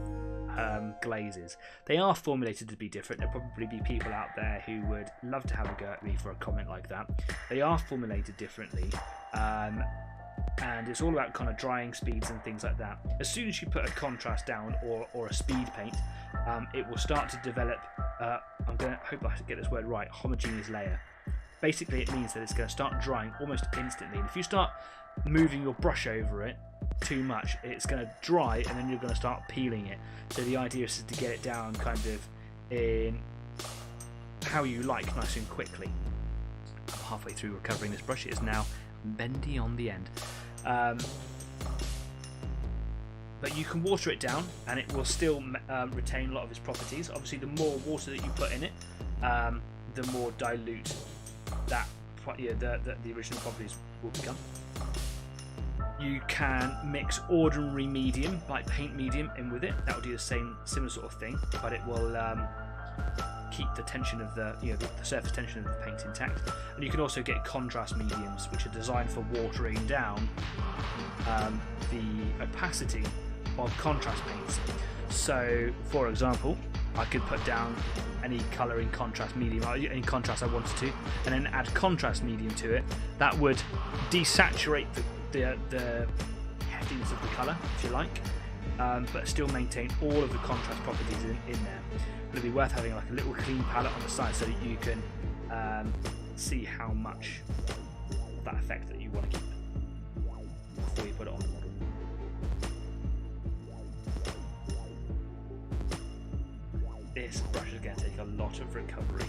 glazes. They are formulated to be different. There'll probably be people out there who would love to have a go at me for a comment like that. They are formulated differently, and it's all about kind of drying speeds and things like that. As soon as you put a contrast down or a speed paint, it will start to develop, I'm going to hope I get this word right, homogeneous layer. Basically it means that it's going to start drying almost instantly, and if you start moving your brush over it too much, it's going to dry and then you're going to start peeling it. So the idea is to get it down kind of in how you like, nice and quickly. I'm halfway through recovering this brush. It is now bendy on the end. But you can water it down and it will still retain a lot of its properties. Obviously the more water that you put in it, the more dilute that the original properties will become. You can mix ordinary medium, like paint medium, in with it. That will do the similar sort of thing, but it will keep the tension of the surface tension of the paint intact. And you can also get contrast mediums, which are designed for watering down the opacity of contrast paints. So, for example, I could put down any colour in contrast medium, any contrast I wanted to, and then add contrast medium to it. That would desaturate the heftiness of the colour, if you like, but still maintain all of the contrast properties in there. It'll be worth having like a little clean palette on the side so that you can see how much of that effect that you want to keep before you put it on the model. This brush is going to take a lot of recovery.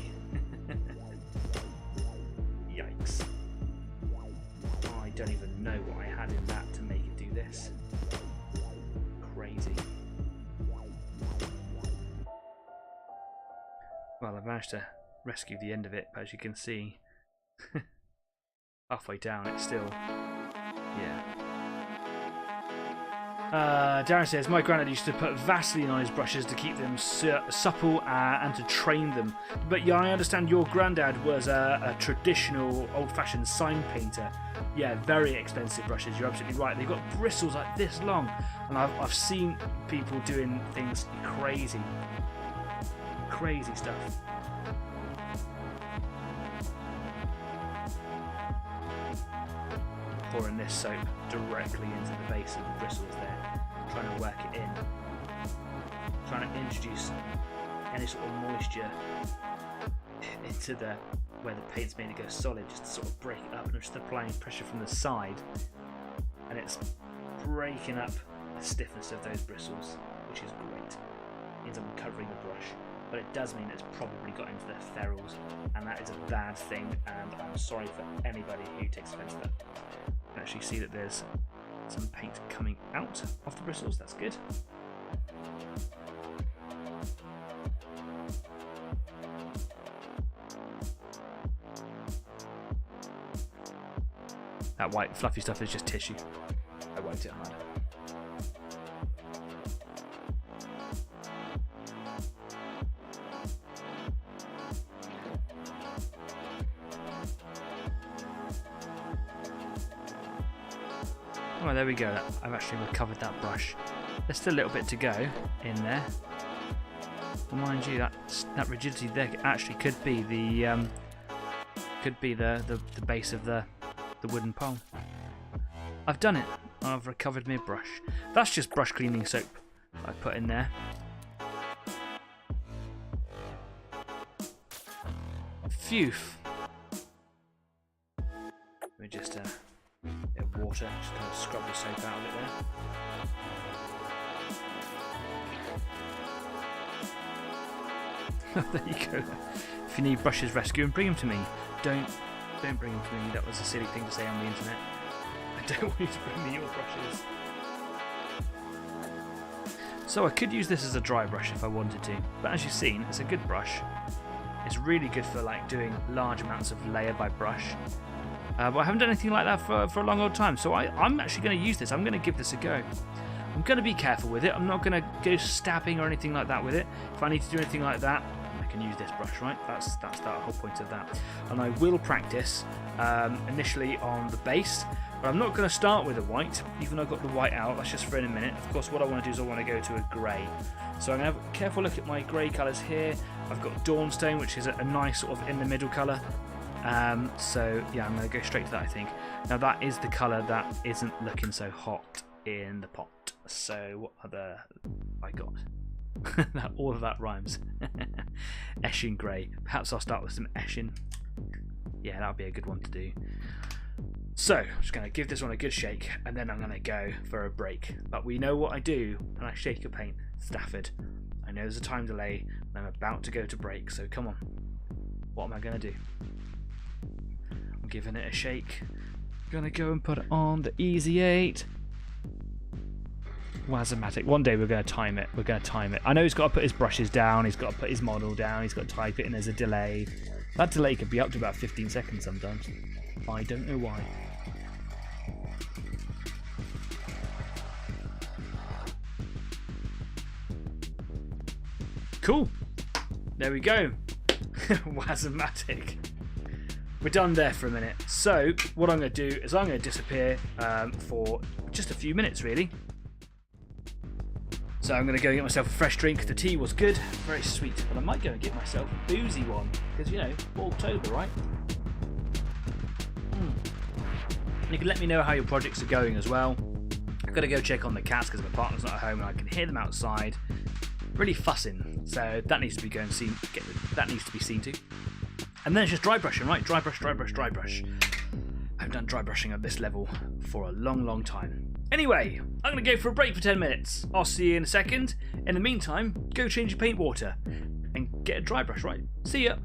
Yikes. I don't even know what I had in that to make it do this. Crazy. Well, I've managed to rescue the end of it, but as you can see, halfway down it's still, yeah. Darren says, my granddad used to put Vaseline on his brushes to keep them supple and to train them. But yeah, I understand your granddad was a traditional old-fashioned sign painter. Yeah, very expensive brushes, you're absolutely right. They've got bristles like this long, and I've seen people doing things crazy stuff. Pouring this soap directly into the base of the bristles there, trying to work it in, trying to introduce any sort of moisture into where the paint's made to go solid, just to sort of break it up, and I'm just applying pressure from the side, and it's breaking up the stiffness of those bristles, which is great. It means I'm covering the brush, but it does mean it's probably got into their ferrules, and that is a bad thing, and I'm sorry for anybody who takes offence to that. You can actually see that there's some paint coming out of the bristles, that's good. That white fluffy stuff is just tissue. I wiped it hard. Oh, there we go. I've actually recovered that brush. There's still a little bit to go in there. Mind you, that rigidity there actually could be the base of the wooden pole. I've done it. I've recovered my brush. That's just brush cleaning soap I put in there. Phew. Let me just water, just kind of scrub the soap out of it there. There you go. If you need brushes rescuing, bring them to me. Don't bring them to me. That was a silly thing to say on the internet. I don't want you to bring me your brushes. So I could use this as a dry brush if I wanted to, but as you've seen, it's a good brush. It's really good for like doing large amounts of layer by brush. But I haven't done anything like that for a long old time, so I'm actually going to use this. I'm going to give this a go. I'm going to be careful with it. I'm not going to go stabbing or anything like that with it. If I need to do anything like that, I can use this brush, right? That's the whole point of that. And I will practice initially on the base, but I'm not going to start with a white, even though I've got the white out. That's just for in a minute. Of course, what I want to do is I want to go to a grey. So I'm going to have a careful look at my grey colours here. I've got Dawnstone, which is a nice sort of in the middle colour. So yeah, I'm going to go straight to that, I think. Now that is the colour that isn't looking so hot in the pot. So what other I got? All of that rhymes. Eshin grey. Perhaps I'll start with some Eshin. Yeah, that would be a good one to do. So I'm just going to give this one a good shake, and then I'm going to go for a break. But we know what I do when I shake a paint. Stafford. I know there's a time delay, and I'm about to go to break. So come on. What am I going to do? I'm giving it a shake. Gonna go and put it on the Easy 8. WAAAGGGHHHH. One day we're going to time it. We're going to time it. I know he's got to put his brushes down. He's got to put his model down. He's got to type it, and there's a delay. That delay could be up to about 15 seconds sometimes. I don't know why. Cool. There we go. WAAAGGGHHHH. We're done there for a minute. So what I'm going to do is I'm going to disappear for just a few minutes, really. So I'm going to go get myself a fresh drink. The tea was good, very sweet, but I might go and get myself a boozy one because, you know, Orktober, right? And you can let me know how your projects are going as well. I've got to go check on the cats because my partner's not at home and I can hear them outside really fussing. So that needs to be that needs to be seen to. And then it's just dry brushing, right? Dry brush, dry brush, dry brush. I haven't done dry brushing at this level for a long, long time. Anyway, I'm going to go for a break for 10 minutes. I'll see you in a second. In the meantime, go change your paint water and get a dry brush, right? See ya.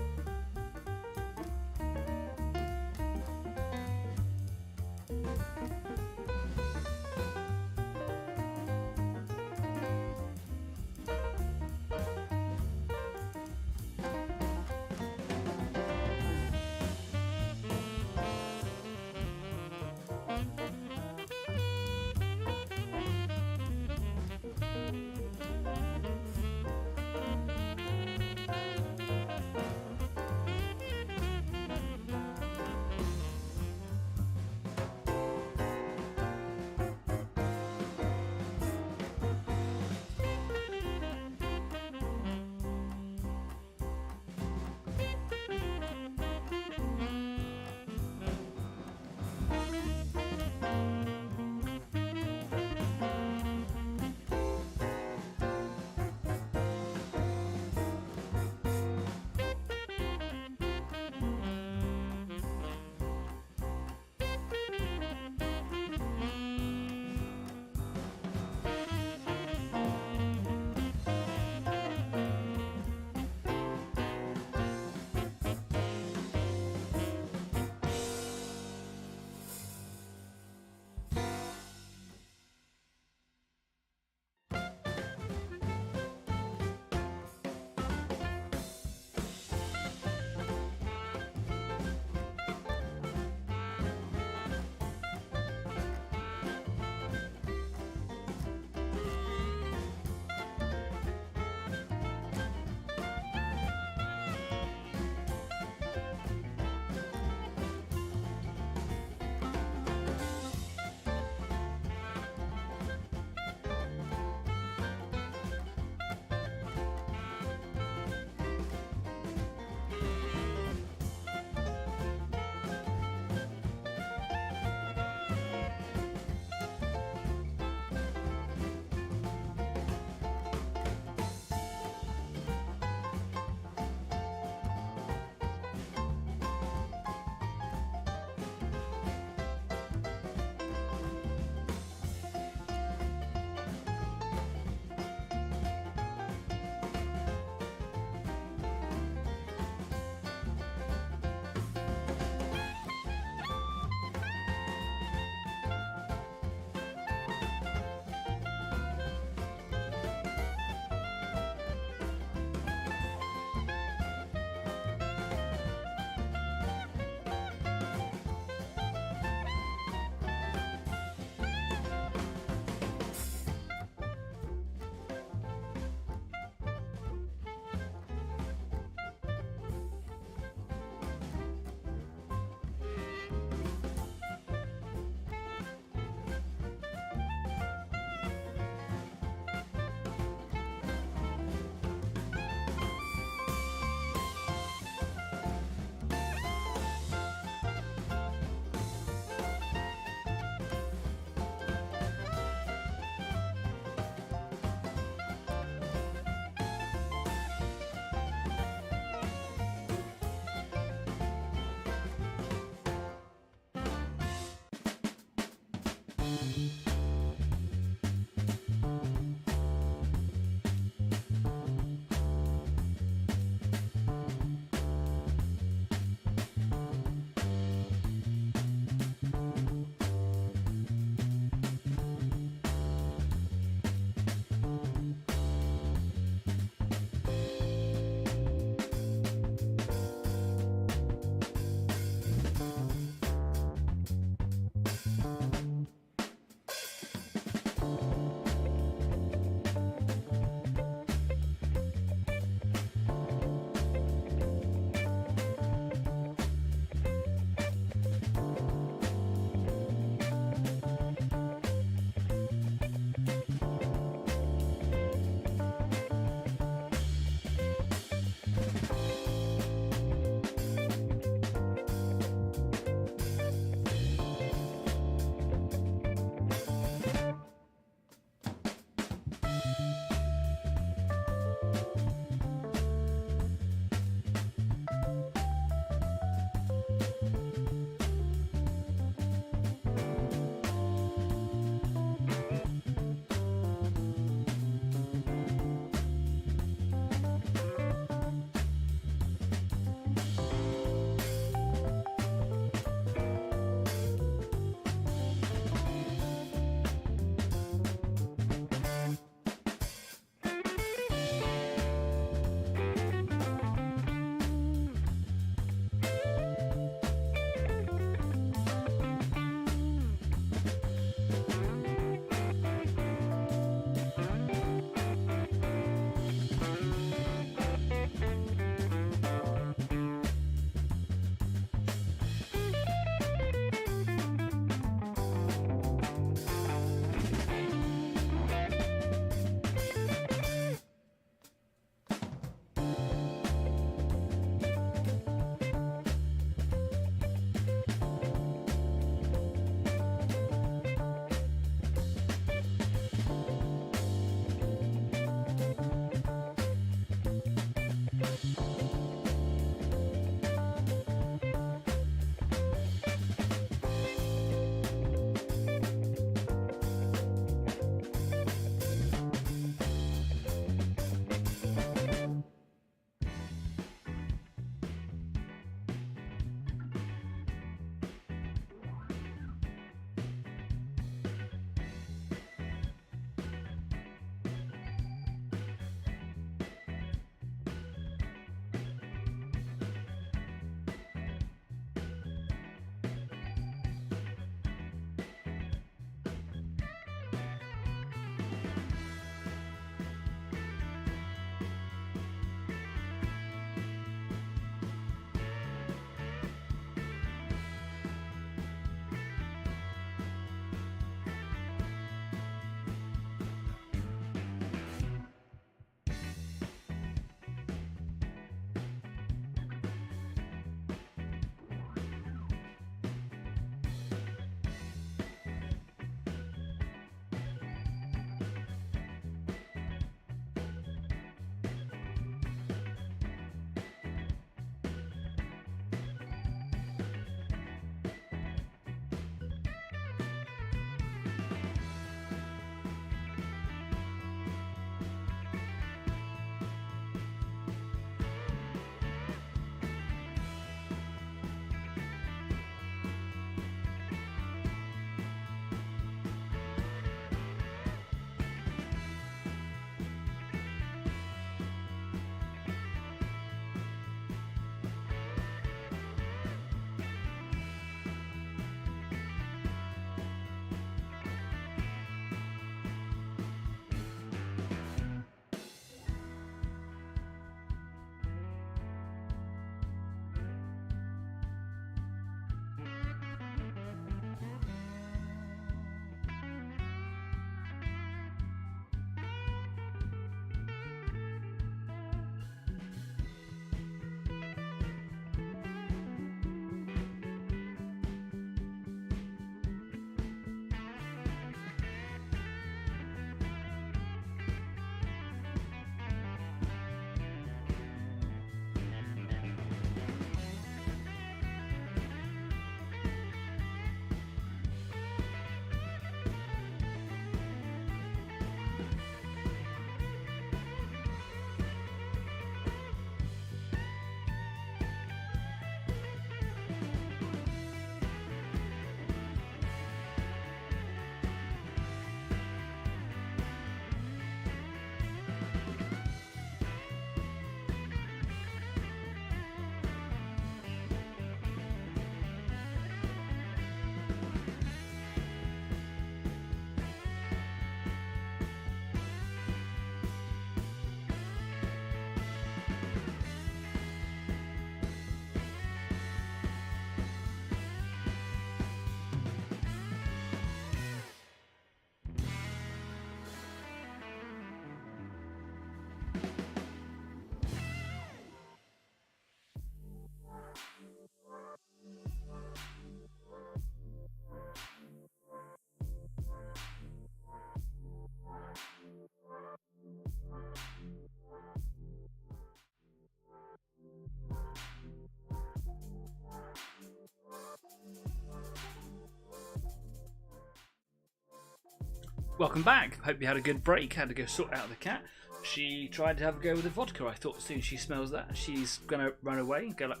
Welcome back. Hope you had a good break. Had to go sort out the cat. She tried to have a go with the vodka. I thought as soon as she smells that, she's gonna run away and go like,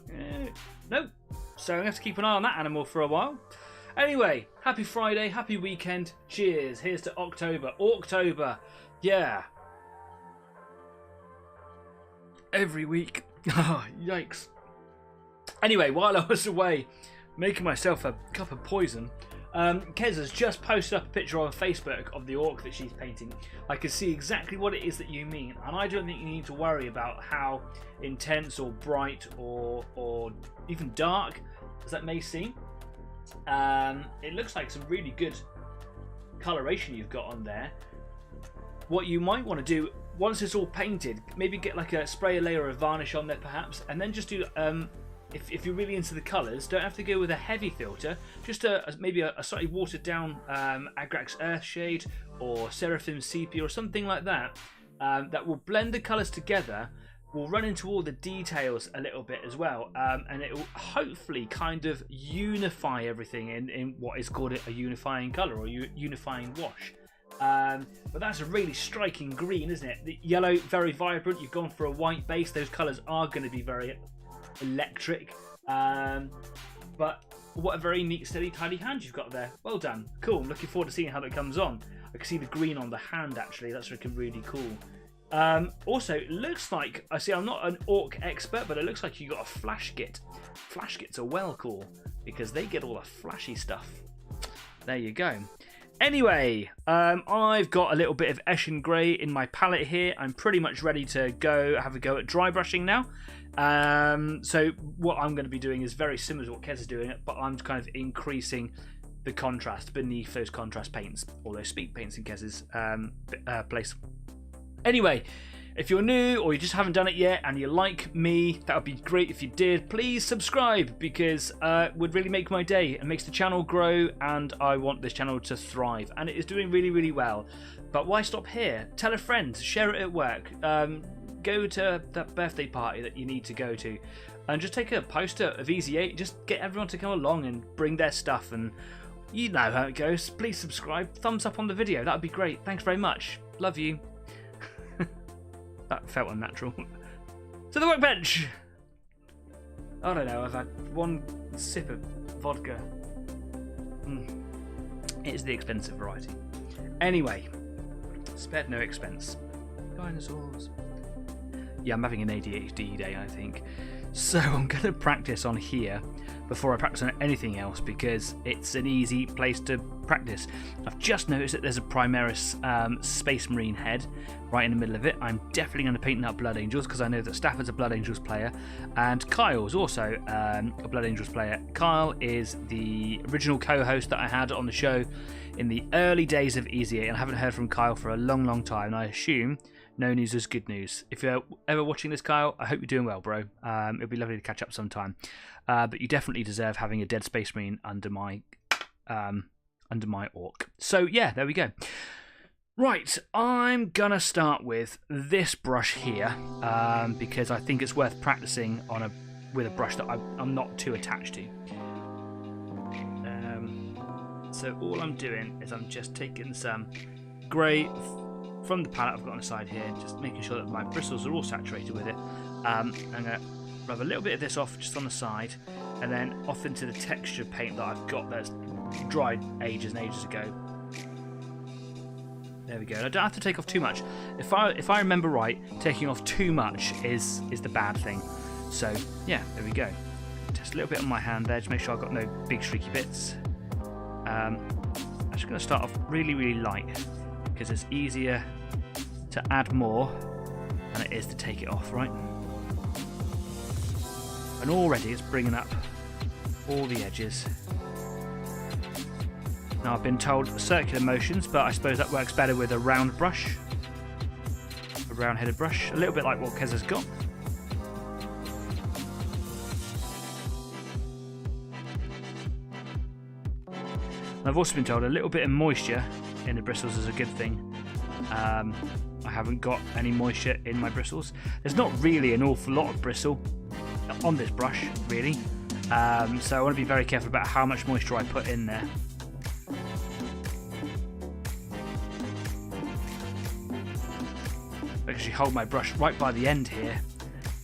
nope. So I'm gonna have to keep an eye on that animal for a while. Anyway, happy Friday, happy weekend. Cheers. Here's to October. Orktober. Yeah. Every week. Oh, yikes. Anyway, while I was away making myself a cup of poison, Kez has just posted up a picture on Facebook of the orc that she's painting. I can see exactly what it is that you mean, and I don't think you need to worry about how intense or bright or even dark as that may seem. It looks like some really good coloration you've got on there. What you might want to do once it's all painted, maybe get like spray a layer of varnish on there perhaps, and then just do if you're really into the colours, don't have to go with a heavy filter, just maybe a slightly watered down Agrax Earthshade or Seraphim Sepia or something like that, that will blend the colours together, will run into all the details a little bit as well, and it will hopefully kind of unify everything in what is called a unifying colour or unifying wash. But that's a really striking green, isn't it? The yellow, very vibrant. You've gone for a white base. Those colours are going to be very electric, but what a very neat, steady, tidy hand you've got there. Well done. Cool. I'm looking forward to seeing how that comes on. I can see the green on the hand actually. That's looking really cool. Also, it looks like, I see, I'm not an orc expert, but it looks like you got a flash kit. Flash kits are well cool because they get all the flashy stuff. There you go. Anyway, I've got a little bit of Eshin Grey in my palette here. I'm pretty much ready to go have a go at dry brushing now. So what I'm going to be doing is very similar to what Kez is doing, but I'm kind of increasing the contrast beneath those contrast paints, or those speak paints in Kez's place. Anyway, if you're new or you just haven't done it yet and you like me, that would be great if you did. Please subscribe because it would really make my day and makes the channel grow, and I want this channel to thrive, and it is doing really, really well. But why stop here? Tell a friend, share it at work, go to that birthday party that you need to go to, and just take a poster of Easy 8, just get everyone to come along and bring their stuff, and you know how it goes. Please subscribe, thumbs up on the video, that would be great. Thanks very much, love you. That felt unnatural. To the workbench! I don't know, I've had one sip of vodka. It is the expensive variety. Anyway, spared no expense. Dinosaurs. Yeah, I'm having an ADHD day, I think. So I'm going to practice on here before I practice on anything else because it's an easy place to practice. I've just noticed that there's a Primaris Space Marine head right in the middle of it. I'm definitely going to paint up Blood Angels because I know that Stafford's a Blood Angels player and Kyle's also a Blood Angels player. Kyle is the original co-host that I had on the show in the early days of Easy 8, and I haven't heard from Kyle for a long, long time, and I assume no news is good news. If you're ever watching this, Kyle, I hope you're doing well, bro. It'll be lovely to catch up sometime. But you definitely deserve having a dead Space Marine under my orc. So yeah, there we go. Right, I'm gonna start with this brush here because I think it's worth practicing on with a brush that I'm not too attached to. So all I'm doing is I'm just taking some grey from the palette I've got on the side here, just making sure that my bristles are all saturated with it. I'm going to rub a little bit of this off just on the side, and then off into the texture paint that I've got that's dried ages and ages ago. There we go. I don't have to take off too much. If I remember right, taking off too much is the bad thing. So yeah, there we go. Just a little bit on my hand there to make sure I've got no big streaky bits. I'm just going to start off really, really light, because it's easier to add more than it is to take it off, right? And already it's bringing up all the edges. Now I've been told circular motions, but I suppose that works better with a round brush. A round-headed brush, a little bit like what Kez has got. And I've also been told a little bit of moisture in the bristles is a good thing. I haven't got any moisture in my bristles. There's not really an awful lot of bristle on this brush, really. So I want to be very careful about how much moisture I put in there. I actually hold my brush right by the end here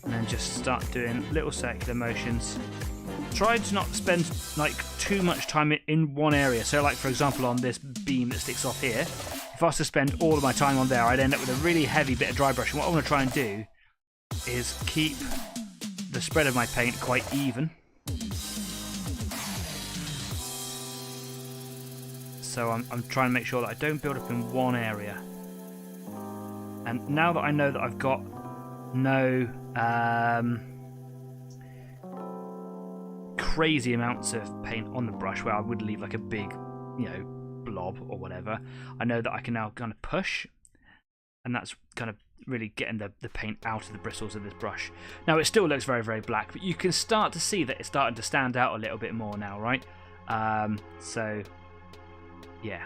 and then just start doing little circular motions. Try to not spend like too much time in one area. So like for example on this beam that sticks off here, if I was to spend all of my time on there, I'd end up with a really heavy bit of dry brush. And what I want to try and do is keep the spread of my paint quite even. So I'm trying to make sure that I don't build up in one area. And now that I know that I've got no crazy amounts of paint on the brush where I would leave like a big, you know, blob or whatever, I know that I can now kind of push, and that's kind of really getting the paint out of the bristles of this brush. Now it still looks very, very black, but you can start to see that it's starting to stand out a little bit more now, right? So yeah,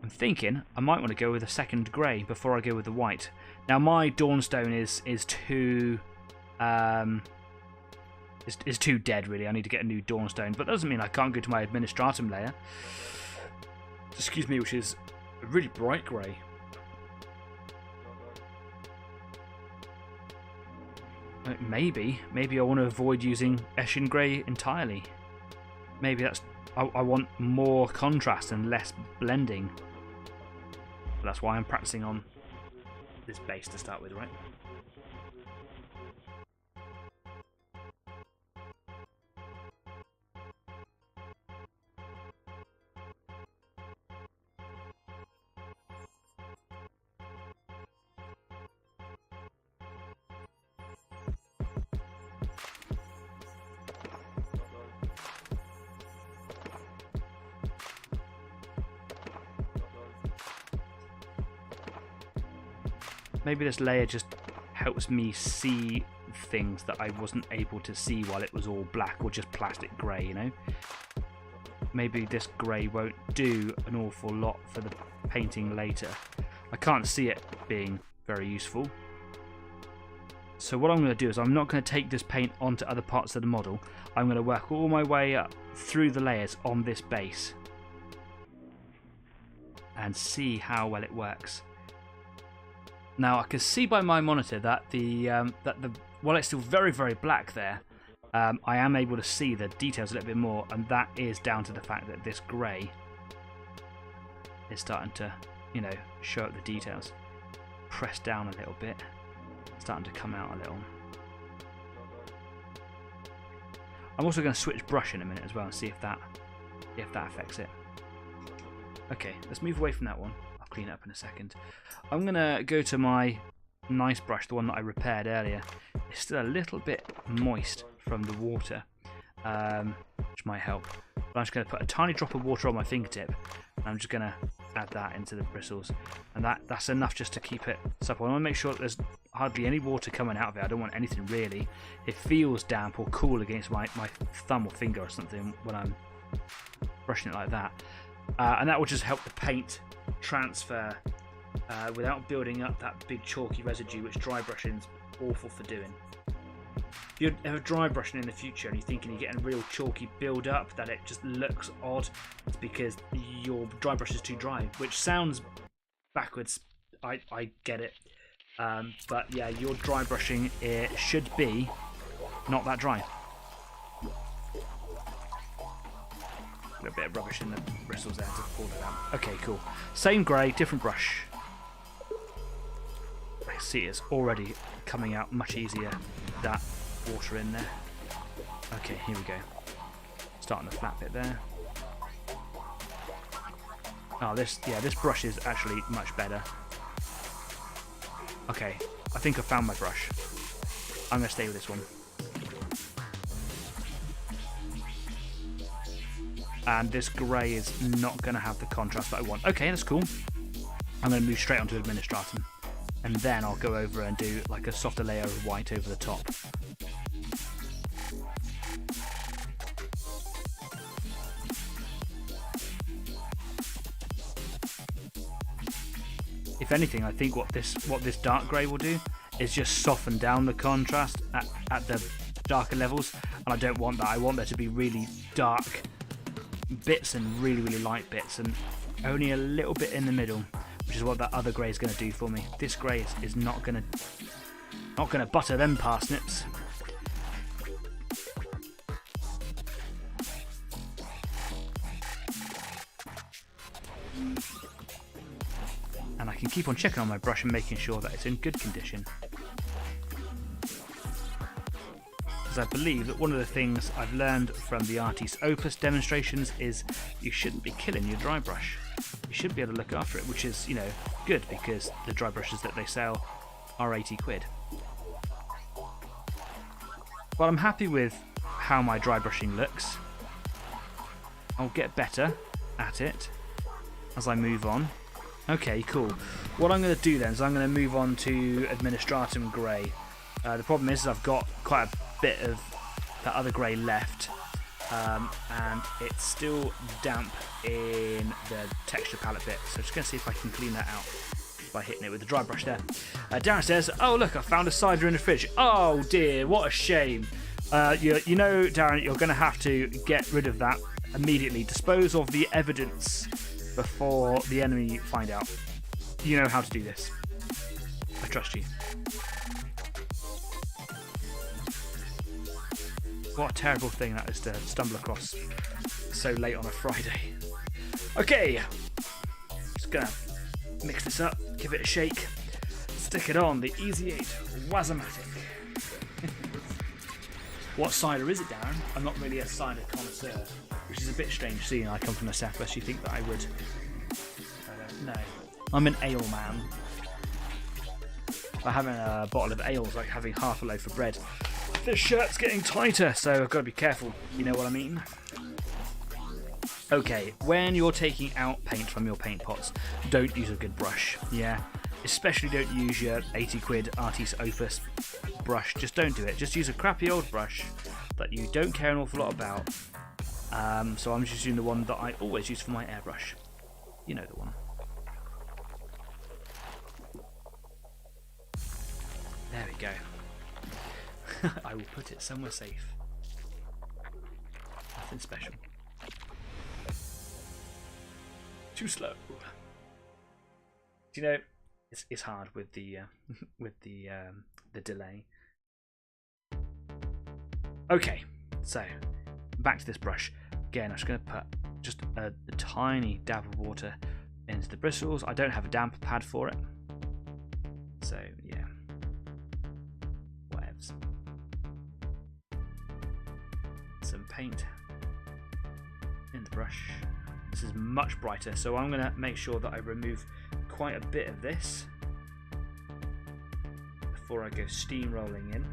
I'm thinking I might want to go with a second grey before I go with the white. Now my Dawnstone is too is too dead, really. I need to get a new Dawnstone, but that doesn't mean I can't go to my Administratum layer, excuse me, which is a really bright grey. Maybe I want to avoid using Eshin Grey entirely. Maybe that's I want more contrast and less blending. But that's why I'm practicing on this base to start with, right? Maybe this layer just helps me see things that I wasn't able to see while it was all black or just plastic grey, you know? Maybe this grey won't do an awful lot for the painting later. I can't see it being very useful. So what I'm going to do is I'm not going to take this paint onto other parts of the model. I'm going to work all my way up through the layers on this base and see how well it works. Now I can see by my monitor that while it's still very, very black there, I am able to see the details a little bit more, and that is down to the fact that this grey is starting to, you know, show up the details. Press down a little bit, starting to come out a little. I'm also going to switch brush in a minute as well and see if that affects it. Okay, let's move away from that one. I'll clean it up in a second. I'm going to go to my nice brush, the one that I repaired earlier. It's still a little bit moist from the water, which might help. But I'm just going to put a tiny drop of water on my fingertip, and I'm just going to add that into the bristles. And that's enough just to keep it supple. I want to make sure that there's hardly any water coming out of it. I don't want anything really. It feels damp or cool against my thumb or finger or something when I'm brushing it like that. And that will just help the paint transfer without building up that big chalky residue, which dry brushing's awful for doing. If you're ever dry brushing in the future and you're thinking you're getting real chalky build up, that it just looks odd, it's because your dry brush is too dry, which sounds backwards. I get it, but yeah, your dry brushing, it should be not that dry. A little bit of rubbish in the bristles there to pull it out. Okay, cool. Same grey, different brush. I see it's already coming out much easier, that water in there. Okay, here we go. Starting the flat bit there. Oh, this brush is actually much better. Okay, I think I found my brush. I'm going to stay with this one. And this grey is not going to have the contrast that I want. Okay, that's cool. I'm going to move straight onto Administratum. and then I'll go over and do like a softer layer of white over the top. If anything, I think what this dark grey will do is just soften down the contrast at the darker levels, and I don't want that. I want there to be really dark bits and really, really light bits, and only a little bit in the middle, which is what that other grey is going to do for me. This grey is not going to butter them parsnips. And I can keep on checking on my brush and making sure that it's in good condition. Because I believe that one of the things I've learned from the Artis Opus demonstrations is you shouldn't be killing your dry brush. You should be able to look after it, which is, you know, good, because the dry brushes that they sell are 80 quid. But I'm happy with how my dry brushing looks. I'll get better at it as I move on. Okay, cool. What I'm going to do then is I'm going to move on to Administratum Grey. The problem is I've got quite a bit of that other grey left, and it's still damp in the texture palette bit, so I'm just going to see if I can clean that out by hitting it with the dry brush there. Darren says, oh look, I found a cider in the fridge. Oh dear, what a shame. You know, Darren, you're going to have to get rid of that immediately. Dispose of the evidence before the enemy find out. You know how to do this. I trust you. What a terrible thing that is to stumble across so late on a Friday. Okay, just gonna mix this up, give it a shake, stick it on the Easy 8 Wazomatic. What cider is it, Darren? I'm not really a cider connoisseur, which is a bit strange seeing I come from the southwest. You think that I would? I don't know. I'm an ale man. By having a bottle of ale is like having half a loaf of bread. This shirt's getting tighter, so I've got to be careful. You know what I mean? Okay, when you're taking out paint from your paint pots, don't use a good brush. Yeah, especially don't use your 80 quid Artis Opus brush. Just don't do it. Just use a crappy old brush that you don't care an awful lot about. So I'm just using the one that I always use for my airbrush. You know the one. There we go. I will put it somewhere safe. Nothing special. Too slow. Do you know, it's hard with the delay. Okay, so back to this brush. Again, I'm just going to put just a tiny dab of water into the bristles. I don't have a damper pad for it, so yeah, whatevs. Some paint in the brush. This is much brighter, so I'm going to make sure that I remove quite a bit of this before I go steamrolling in.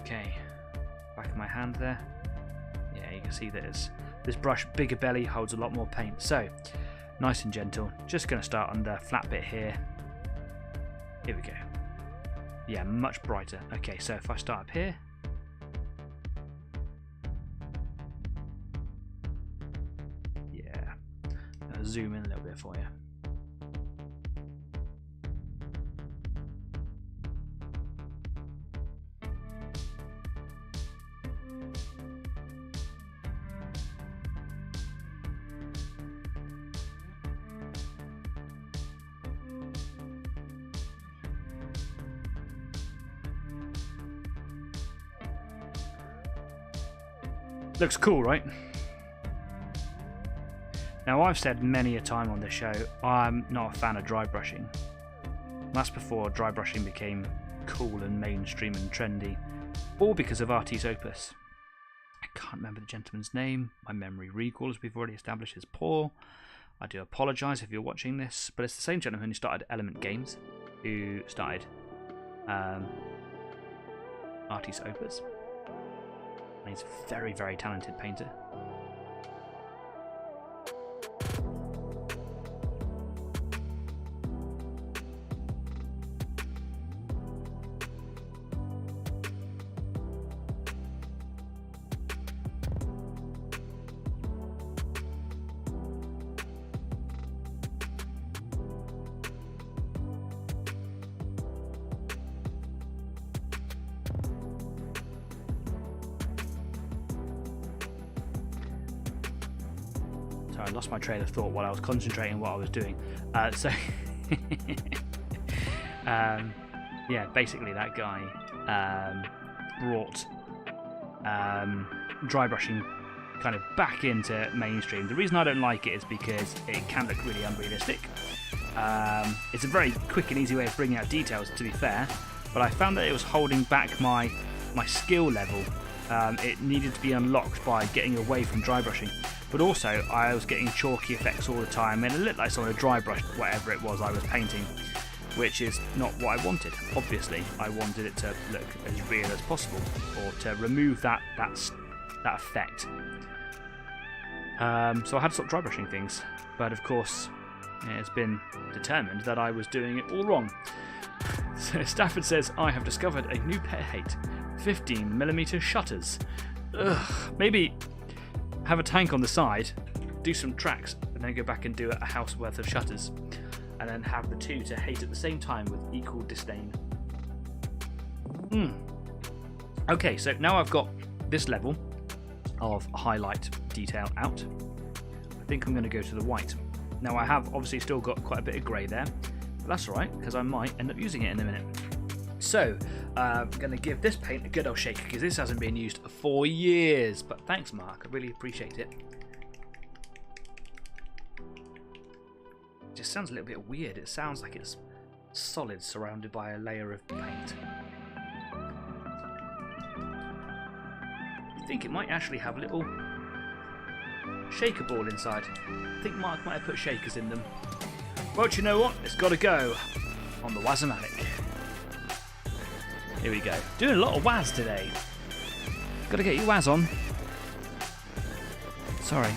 Okay, back of my hand there. Yeah, you can see that this brush, bigger belly, holds a lot more paint. So, nice and gentle. Just going to start on the flat bit here. Here we go. Yeah, much brighter. Okay, so if I start up here. Yeah, I'll zoom in a little bit for you. Looks cool, right? Now, I've said many a time on this show, I'm not a fan of dry brushing. That's before dry brushing became cool and mainstream and trendy, all because of Artis Opus. I can't remember the gentleman's name. My memory recall, as we've already established, is poor. I do apologise if you're watching this, but it's the same gentleman who started Element Games, who started Artis Opus. He's a very, very talented painter. Sorry, I lost my train of thought while I was concentrating on what I was doing. Yeah, basically that guy brought dry brushing kind of back into mainstream. The reason I don't like it is because it can look really unrealistic. It's a very quick and easy way of bringing out details, to be fair, but I found that it was holding back my skill level. It needed to be unlocked by getting away from dry brushing, but also I was getting chalky effects all the time, and it looked like someone had dry brushed whatever it was I was painting, which is not what I wanted. Obviously, I wanted it to look as real as possible, or to remove that effect. So I had to stop dry brushing things, but of course it's been determined that I was doing it all wrong. So Stafford says, I have discovered a new pet hate, 15mm shutters. Ugh, maybe have a tank on the side, do some tracks, and then go back and do a house worth of shutters, and then have the two to hate at the same time with equal disdain. Okay, so now I've got this level of highlight detail out. I think I'm going to go to the white. Now I have obviously still got quite a bit of grey there, but that's alright because I might end up using it in a minute. So I'm going to give this paint a good old shake because this hasn't been used for years, but thanks Mark, I really appreciate it. It just sounds a little bit weird. It sounds like it's solid surrounded by a layer of paint. I think it might actually have a little shaker ball inside. I think Mark might have put shakers in them. Well, you know what? It's got to go on the WAAAGGGHHHH. Here we go. Doing a lot of WAS today. Got to get your WAS on. Sorry.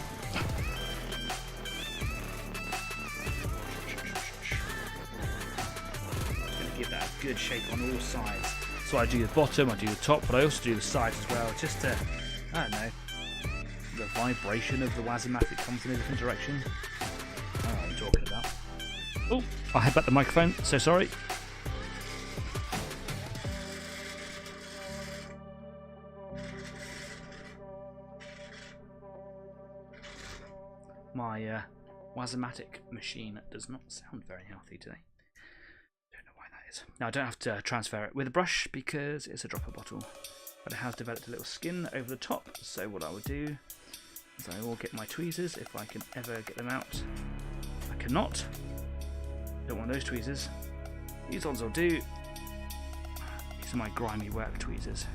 Just going to give that a good shake on all sides. So I do the bottom, I do the top, but I also do the sides as well, just to, I don't know, the vibration of the WAAAGGGHHH comes in a different direction. I don't know what I'm talking about. Oh, I headbutt the microphone, so sorry. My WAAAGGGHHH machine does not sound very healthy today. Now I don't have to transfer it with a brush because it's a dropper bottle, but it has developed a little skin over the top, so what I will do is I will get my tweezers if I can ever get them out. I cannot. Don't want those tweezers. These ones will do. These are my grimy work tweezers.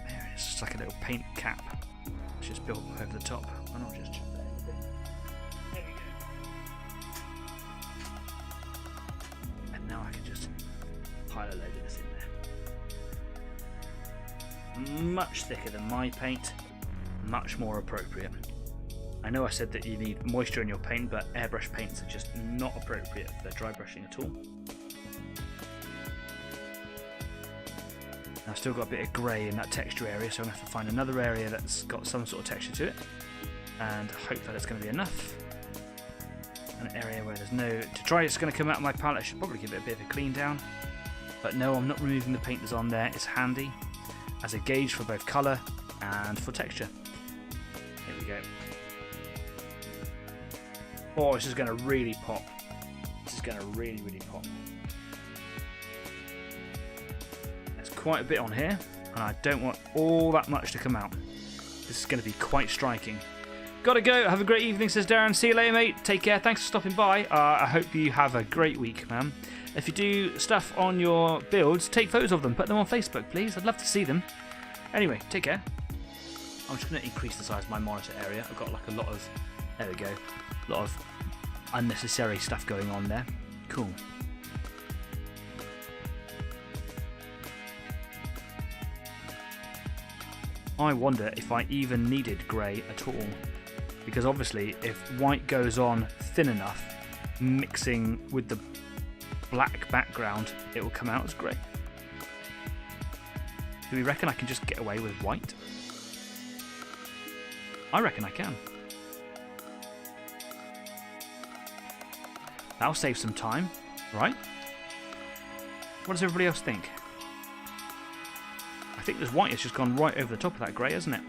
There, it's just like a little paint cap. It's just built over the top. Why not just chop that in a bit? There we go. Now I can just pile a load of this in there. Much thicker than my paint, much more appropriate. I know I said that you need moisture in your paint, but airbrush paints are just not appropriate for dry brushing at all. I've still got a bit of grey in that texture area, so I'm going to have to find another area that's got some sort of texture to it, and hope that it's going to be enough. An area where there's no to dry. It's going to come out of my palette. I should probably give it a bit of a clean down, but no, I'm not removing the paint that's on there. It's handy as a gauge for both colour and for texture. Here we go. Oh, this is going to really pop. This is going to really pop. There's quite a bit on here, and I don't want all that much to come out. This is going to be quite striking. Gotta go. Have a great evening, says Darren. See you later, mate. Take care. Thanks for stopping by. I hope you have a great week, man. If you do stuff on your builds, take photos of them. Put them on Facebook, please. I'd love to see them. Anyway, take care. I'm just going to increase the size of my monitor area. I've got like a lot of, there we go, a lot of unnecessary stuff going on there. Cool. I wonder if I even needed grey at all. Because obviously if white goes on thin enough, mixing with the black background, it will come out as grey. Do we reckon I can just get away with white? I reckon I can. That'll save some time, right? What does everybody else think? I think this white has just gone right over the top of that grey, hasn't it?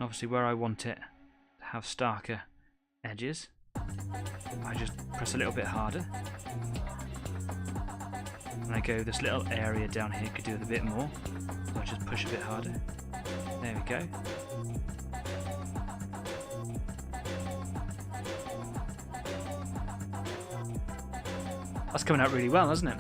Obviously where I want it to have starker edges, I just press a little bit harder. And I go, this little area down here could do with a bit more. So I just push a bit harder. There we go. That's coming out really well, isn't it?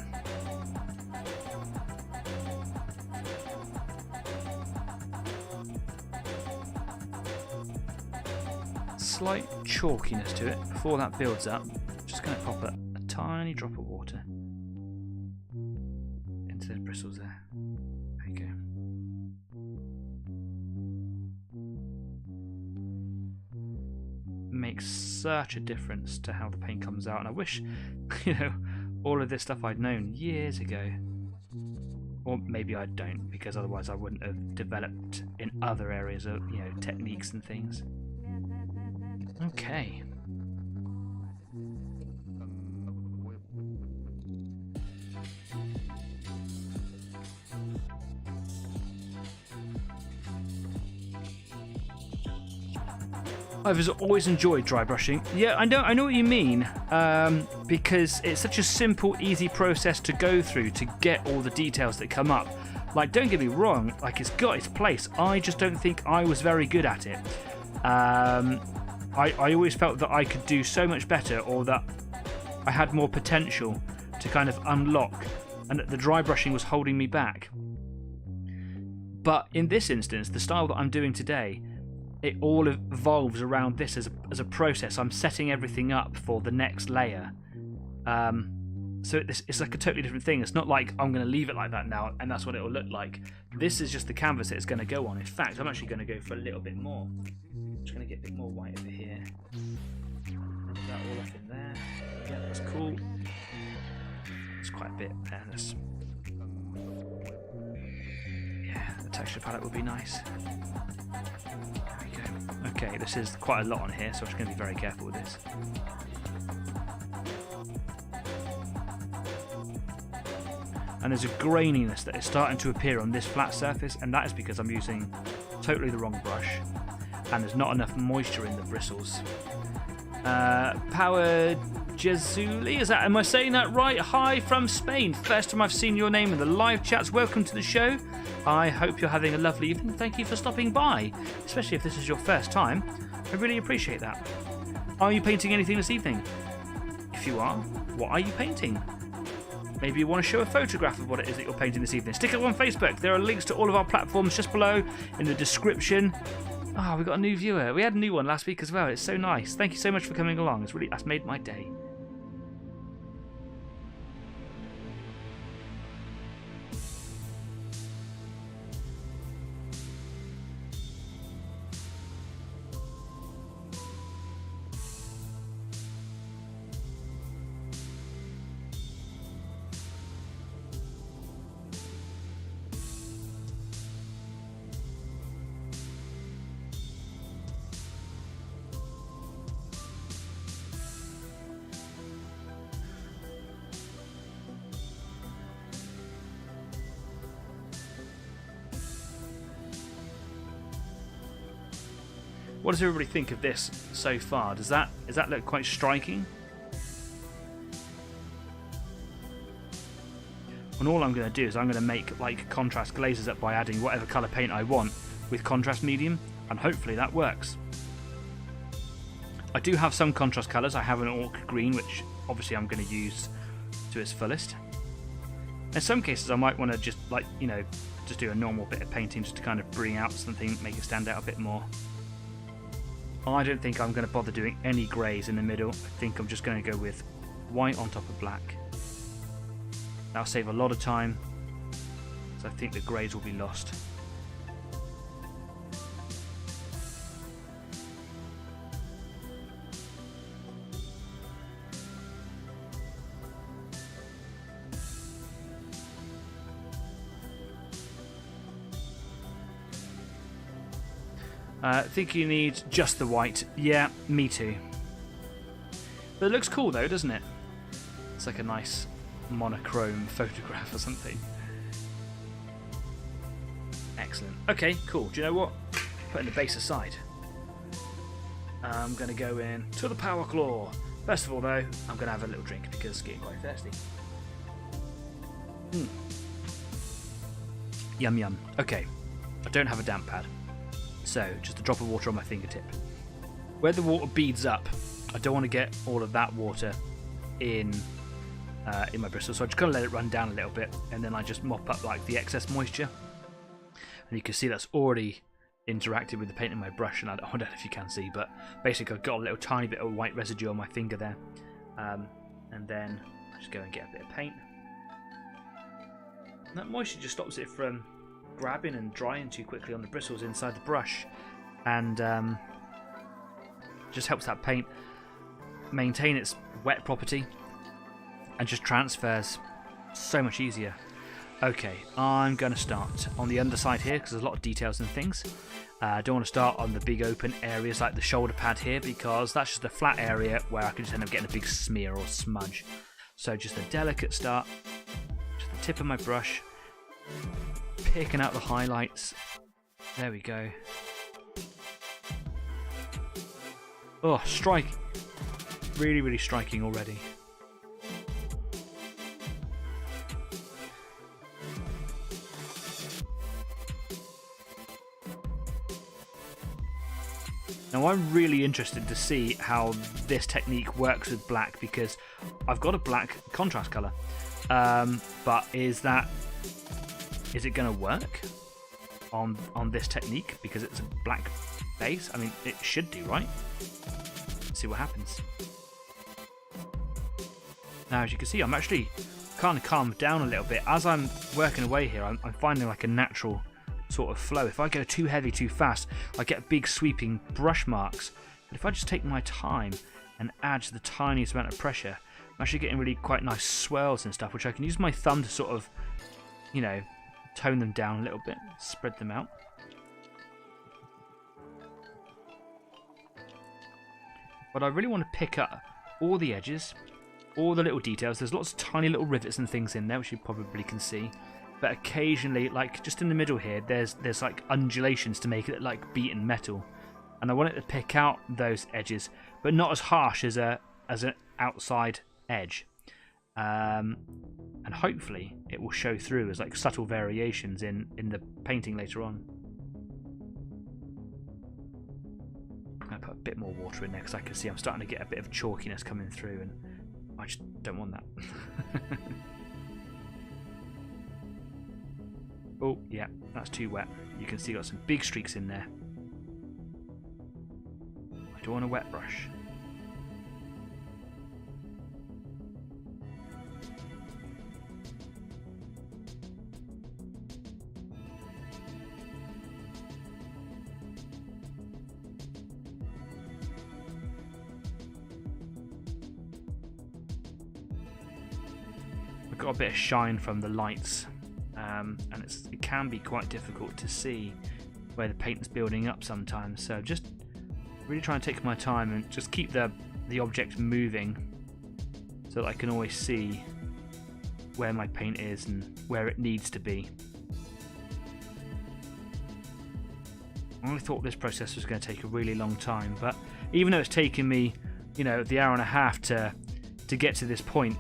Slight chalkiness to it. Before that builds up, I'm just going to pop a tiny drop of water into those bristles there. There you go. Makes such a difference to how the paint comes out, and I wish, you know, all of this stuff I'd known years ago. Or maybe I don't, because otherwise I wouldn't have developed in other areas of, you know, techniques and things. Okay. I've always enjoyed dry brushing. Yeah, I know what you mean, because it's such a simple, easy process to go through to get all the details that come up. Like, don't get me wrong, like, it's got its place. I just don't think I was very good at it. I always felt that I could do so much better, or that I had more potential to kind of unlock, and that the dry brushing was holding me back. But in this instance, the style that I'm doing today, it all evolves around this as a process. I'm setting everything up for the next layer. So it's like a totally different thing. It's not like I'm going to leave it like that now and that's what it will look like. This is just the canvas that it's going to go on. In fact, I'm actually going to go for a little bit more. I'm just going to get a bit more white over here. Rub that all up in there. Yeah, that's cool. It's quite a bit there. Yeah, the texture palette would be nice. Okay, this is quite a lot on here, so I'm just going to be very careful with this. And there's a graininess that is starting to appear on this flat surface, and that is because I'm using totally the wrong brush, and there's not enough moisture in the bristles. Power Ghazghkull, am I saying that right? Hi from Spain. First time I've seen your name in the live chats. Welcome to the show. I hope you're having a lovely evening. Thank you for stopping by, especially if this is your first time. I really appreciate that. Are you painting anything this evening? If you are, what are you painting? Maybe you want to show a photograph of what it is that you're painting this evening. Stick it on Facebook. There are links to all of our platforms just below in the description. Ah, we got a new viewer. We had a new one last week as well. It's so nice. Thank you so much for coming along. That's made my day. What does everybody think of this so far? Does that look quite striking? And all I'm going to do is I'm going to make like contrast glazes up by adding whatever colour paint I want with contrast medium, and hopefully that works. I do have some contrast colours. I have an orc green, which obviously I'm going to use to its fullest. In some cases I might want to just just do a normal bit of painting just to kind of bring out something, make it stand out a bit more. I don't think I'm going to bother doing any greys in the middle. I think I'm just going to go with white on top of black. That'll save a lot of time, so I think the greys will be lost. I think you need just the white. Yeah, me too. But it looks cool though, doesn't it? It's like a nice monochrome photograph or something. Excellent. Okay, cool. Do you know what? putting the base aside, I'm going to go in to the Power Claw. First of all, though, I'm going to have a little drink because I'm getting quite thirsty. Yum yum. Okay, I don't have a damp pad, so just a drop of water on my fingertip. Where the water beads up, I don't want to get all of that water in my bristle, so I just kind of let it run down a little bit, and then I just mop up like the excess moisture. And you can see that's already interacted with the paint in my brush, and I don't know if you can see, but basically I've got a little tiny bit of white residue on my finger there. And then I just go and get a bit of paint. And that moisture just stops it from grabbing and drying too quickly on the bristles inside the brush, and just helps that paint maintain its wet property and just transfers so much easier. Okay, I'm going to start on the underside here because there's a lot of details and things. I don't want to start on the big open areas like the shoulder pad here because that's just a flat area where I could just end up getting a big smear or smudge. So just a delicate start, just the tip of my brush, picking out the highlights. There we go. Oh, strike. Really, really striking already. Now I'm really interested to see how this technique works with black because I've got a black contrast colour, but is it going to work on this technique because it's a black base? I mean, it should do, right? Let's see what happens. Now, as you can see, I'm actually kind of calmed down a little bit as I'm working away here. I'm finding like a natural sort of flow. If I go too heavy too fast, I get big sweeping brush marks, but if I just take my time and add the tiniest amount of pressure, I'm actually getting really quite nice swirls and stuff, which I can use my thumb to sort of, you know, tone them down a little bit, spread them out. But I really want to pick up all the edges, all the little details. There's lots of tiny little rivets and things in there, which you probably can see. But occasionally, like just in the middle here, there's like undulations to make it like beaten metal, and I want it to pick out those edges, but not as harsh as an outside edge. And hopefully, it will show through as like subtle variations in the painting later on. I'm gonna put a bit more water in there because I can see I'm starting to get a bit of chalkiness coming through, and I just don't want that. Oh, yeah, that's too wet. You can see got some big streaks in there. I don't want a wet brush. I've got a bit of shine from the lights. And it can be quite difficult to see where the paint's building up sometimes, so just really try and take my time and just keep the object moving so that I can always see where my paint is and where it needs to be. I only thought this process was going to take a really long time, but even though it's taken me, you know, the hour and a half to get to this point,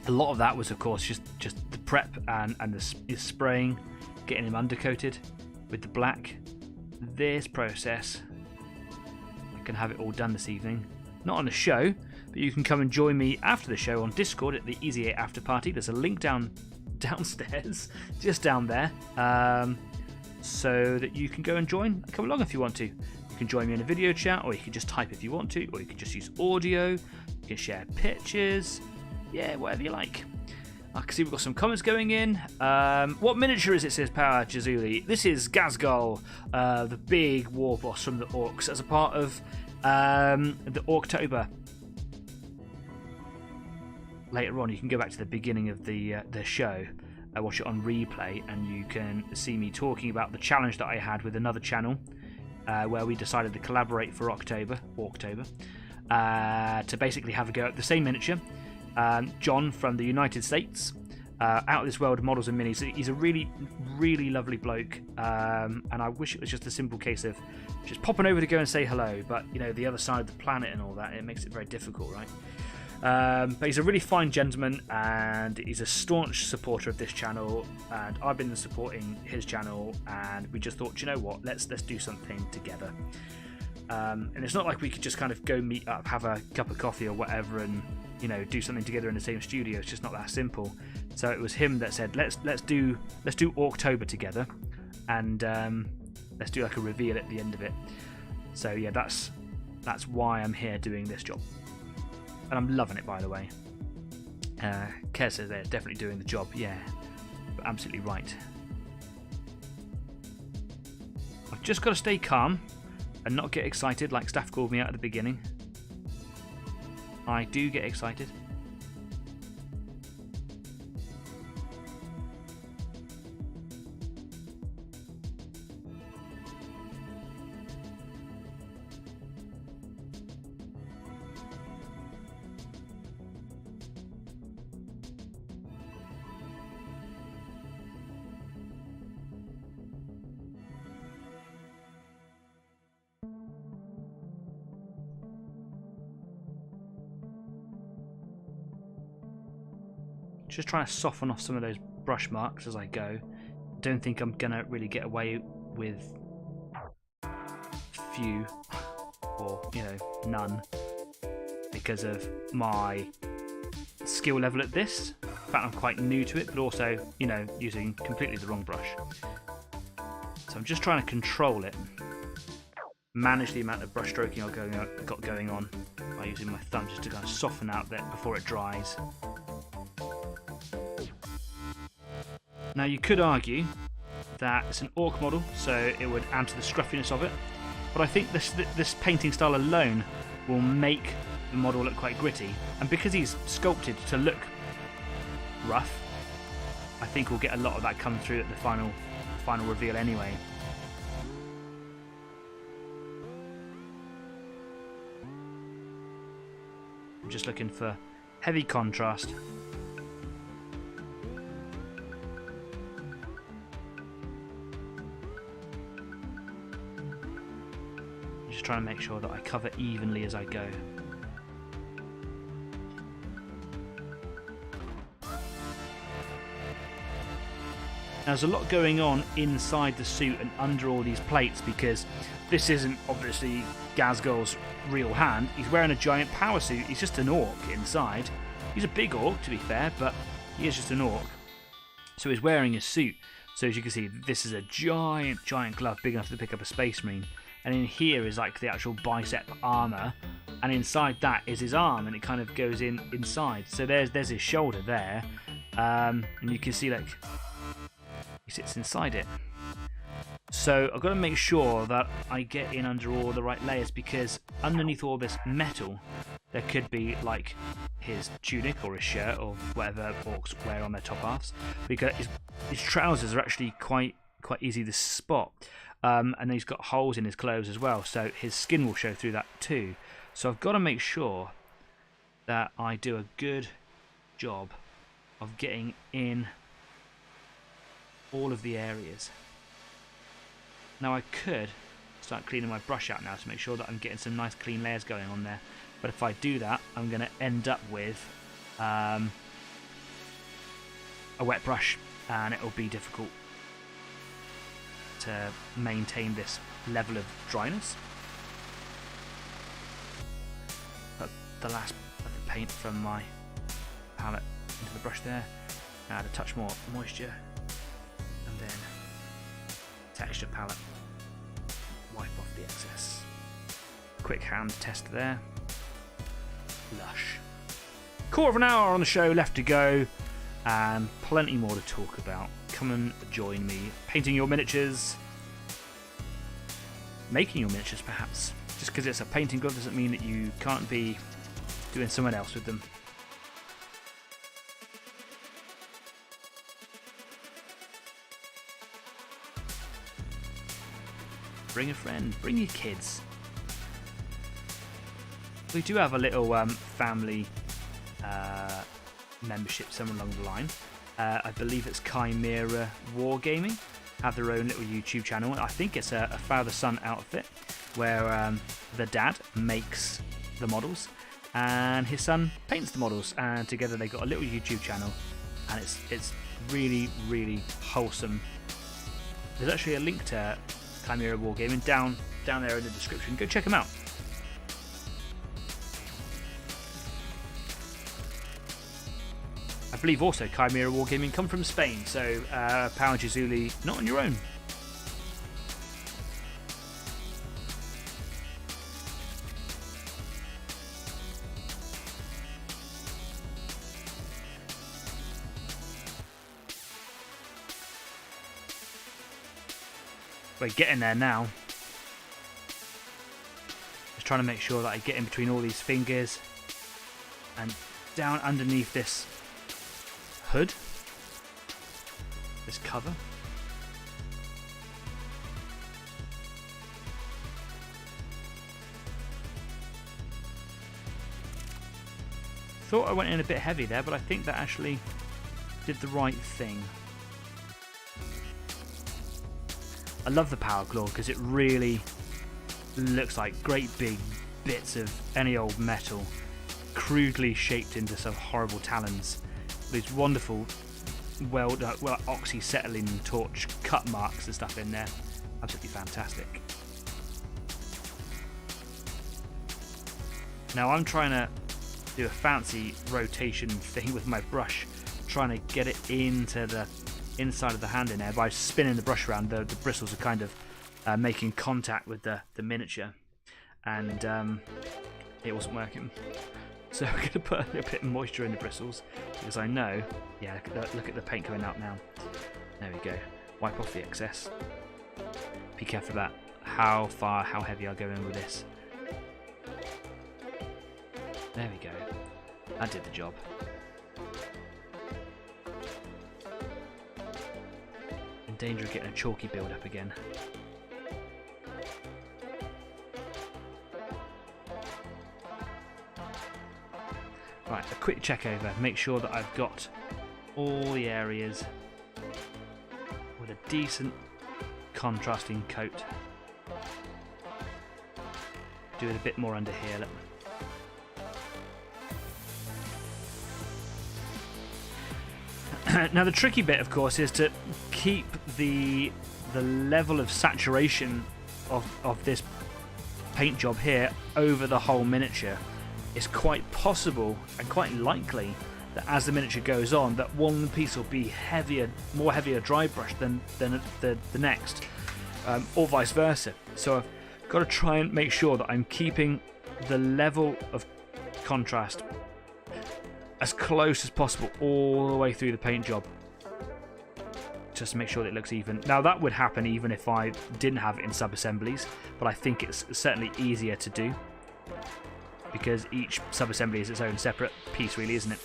a lot of that was, of course, just the prep and the spraying, getting him undercoated with the black. This process, I can have it all done this evening. Not on the show, but you can come and join me after the show on Discord at the Easy 8 After Party. There's a link downstairs, just down there, so that you can go and join. Come along if you want to. You can join me in a video chat, or you can just type if you want to, or you can just use audio. You can share pictures. Yeah, whatever you like. I can see we've got some comments going in. What miniature is it, says Power Jazuli? This is Ghazghkull, the big war boss from the Orcs, as a part of the Orktober. Later on, you can go back to the beginning of the show, watch it on replay, and you can see me talking about the challenge that I had with another channel, where we decided to collaborate for Orktober, to basically have a go at the same miniature. John from the United States out of this world models and minis. He's a really, really lovely bloke, and I wish it was just a simple case of just popping over to go and say hello, but you know, the other side of the planet and all that, it makes it very difficult, right? But he's a really fine gentleman, and he's a staunch supporter of this channel, and I've been supporting his channel, and we just thought, you know what, let's do something together. And it's not like we could just kind of go meet up, have a cup of coffee or whatever, and you know, do something together in the same studio. It's just not that simple. So it was him that said, let's do Orktober together, and let's do like a reveal at the end of it. So yeah, that's why I'm here doing this job, and I'm loving it, by the way. Kez says they're definitely doing the job. Yeah, absolutely right. I've just got to stay calm and not get excited like Staff called me out at the beginning. I do get excited. Just trying to soften off some of those brush marks as I go. Don't think I'm gonna really get away with few or, you know, none because of my skill level at this. In fact, I'm quite new to it, but also, you know, using completely the wrong brush. So I'm just trying to control it, manage the amount of brush stroking I've got going on by using my thumb just to kind of soften out that before it dries. Now you could argue that it's an orc model, so it would add to the scruffiness of it, but I think this painting style alone will make the model look quite gritty, and because he's sculpted to look rough, I think we'll get a lot of that come through at the final reveal anyway. I'm just looking for heavy contrast. Just trying to make sure that I cover evenly as I go. Now, there's a lot going on inside the suit and under all these plates, because this isn't obviously Ghazghkull's real hand. He's wearing a giant power suit. He's just an orc inside. He's a big orc, to be fair, but he is just an orc. So he's wearing a suit. So as you can see, this is a giant glove, big enough to pick up a Space Marine. And in here is like the actual bicep armour, and inside that is his arm, and it kind of goes inside. So there's his shoulder there, and you can see like he sits inside it. So I've got to make sure that I get in under all the right layers, because underneath all this metal there could be like his tunic or his shirt or whatever orcs wear on their top halves, because his trousers are actually quite easy to spot. And then he's got holes in his clothes as well, so his skin will show through that too. So I've got to make sure that I do a good job of getting in all of the areas. Now I could start cleaning my brush out now to make sure that I'm getting some nice clean layers going on there, but if I do that, I'm going to end up with a wet brush, and it will be difficult to maintain this level of dryness. Put the last of the paint from my palette into the brush there. Add a touch more moisture, and then texture palette. Wipe off the excess. Quick hand test there. Lush. Quarter of an hour on the show left to go, and plenty more to talk about. Come and join me. Painting your miniatures, making your miniatures perhaps. Just because it's a painting glove doesn't mean that you can't be doing someone else with them. Bring a friend, bring your kids. We do have a little family membership somewhere along the line. I believe it's Chimera Wargaming, have their own little YouTube channel. I think it's a father-son outfit where the dad makes the models and his son paints the models, and together they got a little YouTube channel, and it's really, really wholesome. There's actually a link to Chimera Wargaming down there in the description. Go check them out. I believe also Chimera Wargaming come from Spain, so Power Jazuli, not on your own. We're getting there now. Just trying to make sure that I get in between all these fingers and down underneath this hood, this cover. Thought I went in a bit heavy there, but I think that actually did the right thing. I love the power claw because it really looks like great big bits of any old metal crudely shaped into some horrible talons. These wonderful oxy-settling torch cut marks and stuff in there. Absolutely fantastic. Now I'm trying to do a fancy rotation thing with my brush, trying to get it into the inside of the hand in there by spinning the brush around. The bristles are kind of making contact with the miniature, and it wasn't working. So I'm going to put a little bit of moisture in the bristles because I know, yeah, look at the paint coming out now. There we go. Wipe off the excess. Be careful about how heavy I'll go in with this. There we go. That did the job. In danger of getting a chalky build up again. Right, a quick check over, make sure that I've got all the areas with a decent contrasting coat. Do it a bit more under here. Look. Now the tricky bit, of course, is to keep the level of saturation of this paint job here over the whole miniature. It's quite possible and quite likely that as the miniature goes on, that one piece will be more heavier dry brush than the next, or vice versa. So I've got to try and make sure that I'm keeping the level of contrast as close as possible all the way through the paint job, just to make sure that it looks even. Now that would happen even if I didn't have it in sub-assemblies, but I think it's certainly easier to do because each sub-assembly is its own separate piece, really, isn't it?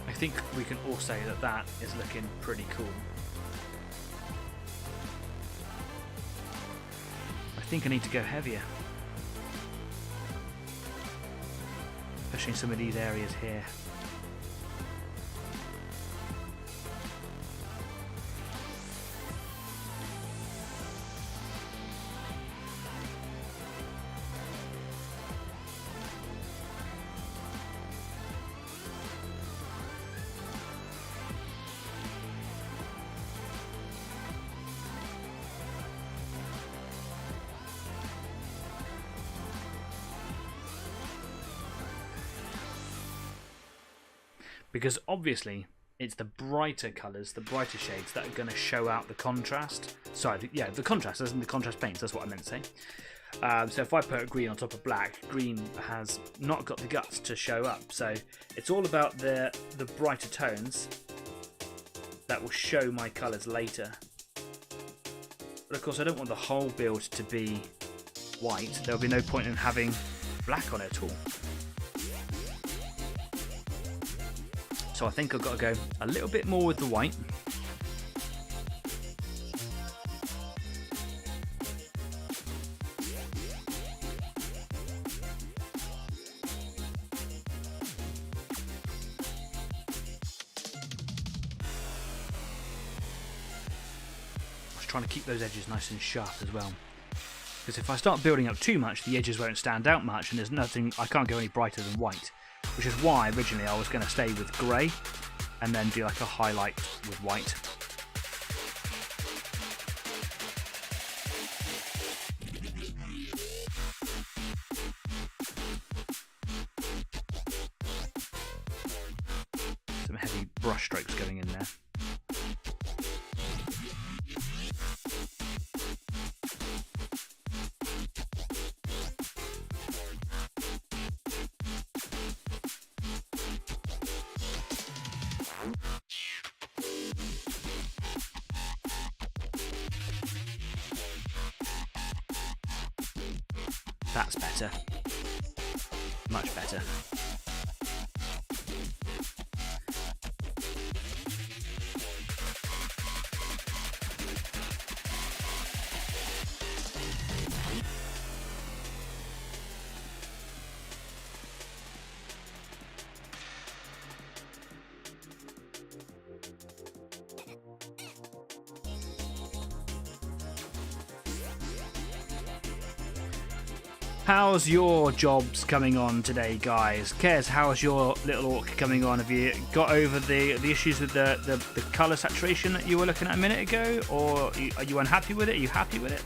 I think we can all say that that is looking pretty cool. I think I need to go heavier, especially in some of these areas here. Because obviously it's the brighter colours, the brighter shades that are going to show out the contrast. Sorry, yeah, the contrast, as in the contrast paints, that's what I meant to say. So if I put green on top of black, green has not got the guts to show up. So it's all about the brighter tones that will show my colours later. But of course I don't want the whole build to be white. There'll be no point in having black on it at all. So I think I've got to go a little bit more with the white. trying to keep those edges nice and sharp as well. Because if I start building up too much, the edges won't stand out much, and there's nothing, I can't go any brighter than white. Which is why originally I was going to stay with grey, and then do like a highlight with white. Some heavy brush strokes going in there. That's better. Much better. How's your jobs coming on today, guys? Kez, how's your little orc coming on? Have you got over the issues with the colour saturation that you were looking at a minute ago? Or are you unhappy with it? Are you happy with it?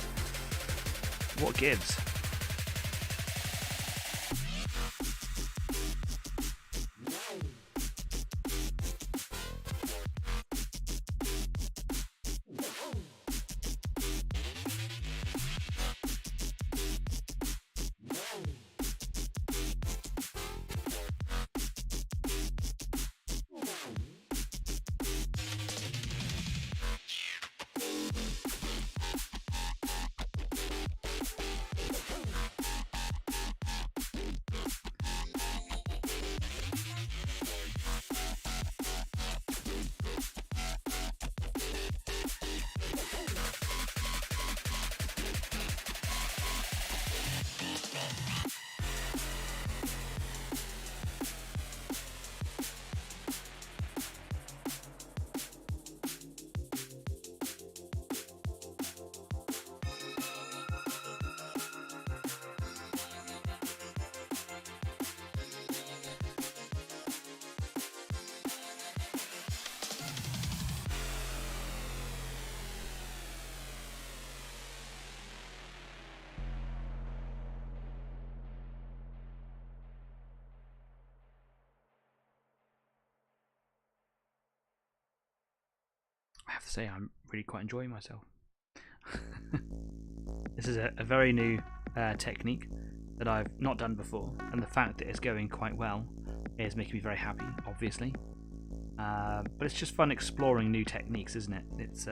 What gives? I have to say, I'm really quite enjoying myself. This is a very new technique that I've not done before, and the fact that it's going quite well is making me very happy, obviously. But it's just fun exploring new techniques, isn't it? It's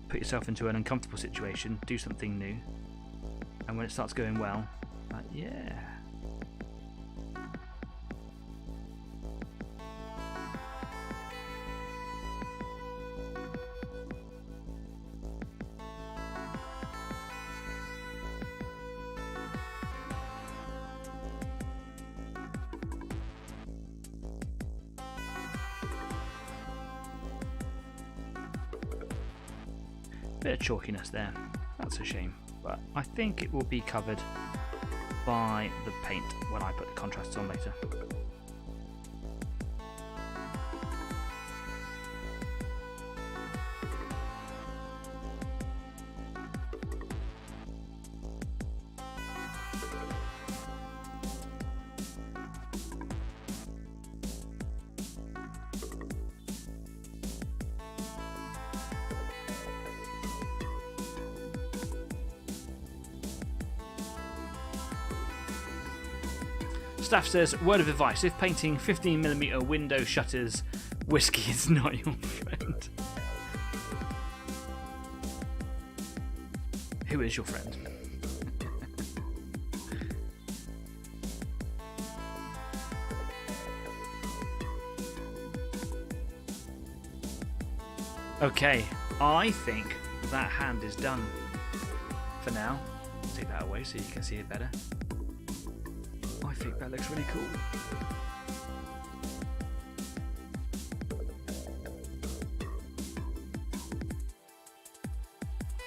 put yourself into an uncomfortable situation, do something new, and when it starts going well, yeah. Bit of chalkiness there, that's a shame, but I think it will be covered by the paint when I put the contrasts on later. Staff says, word of advice, if painting 15mm window shutters, whiskey is not your friend. Who is your friend? Okay, I think that hand is done for now. Take that away so you can see it better. I think that looks really cool.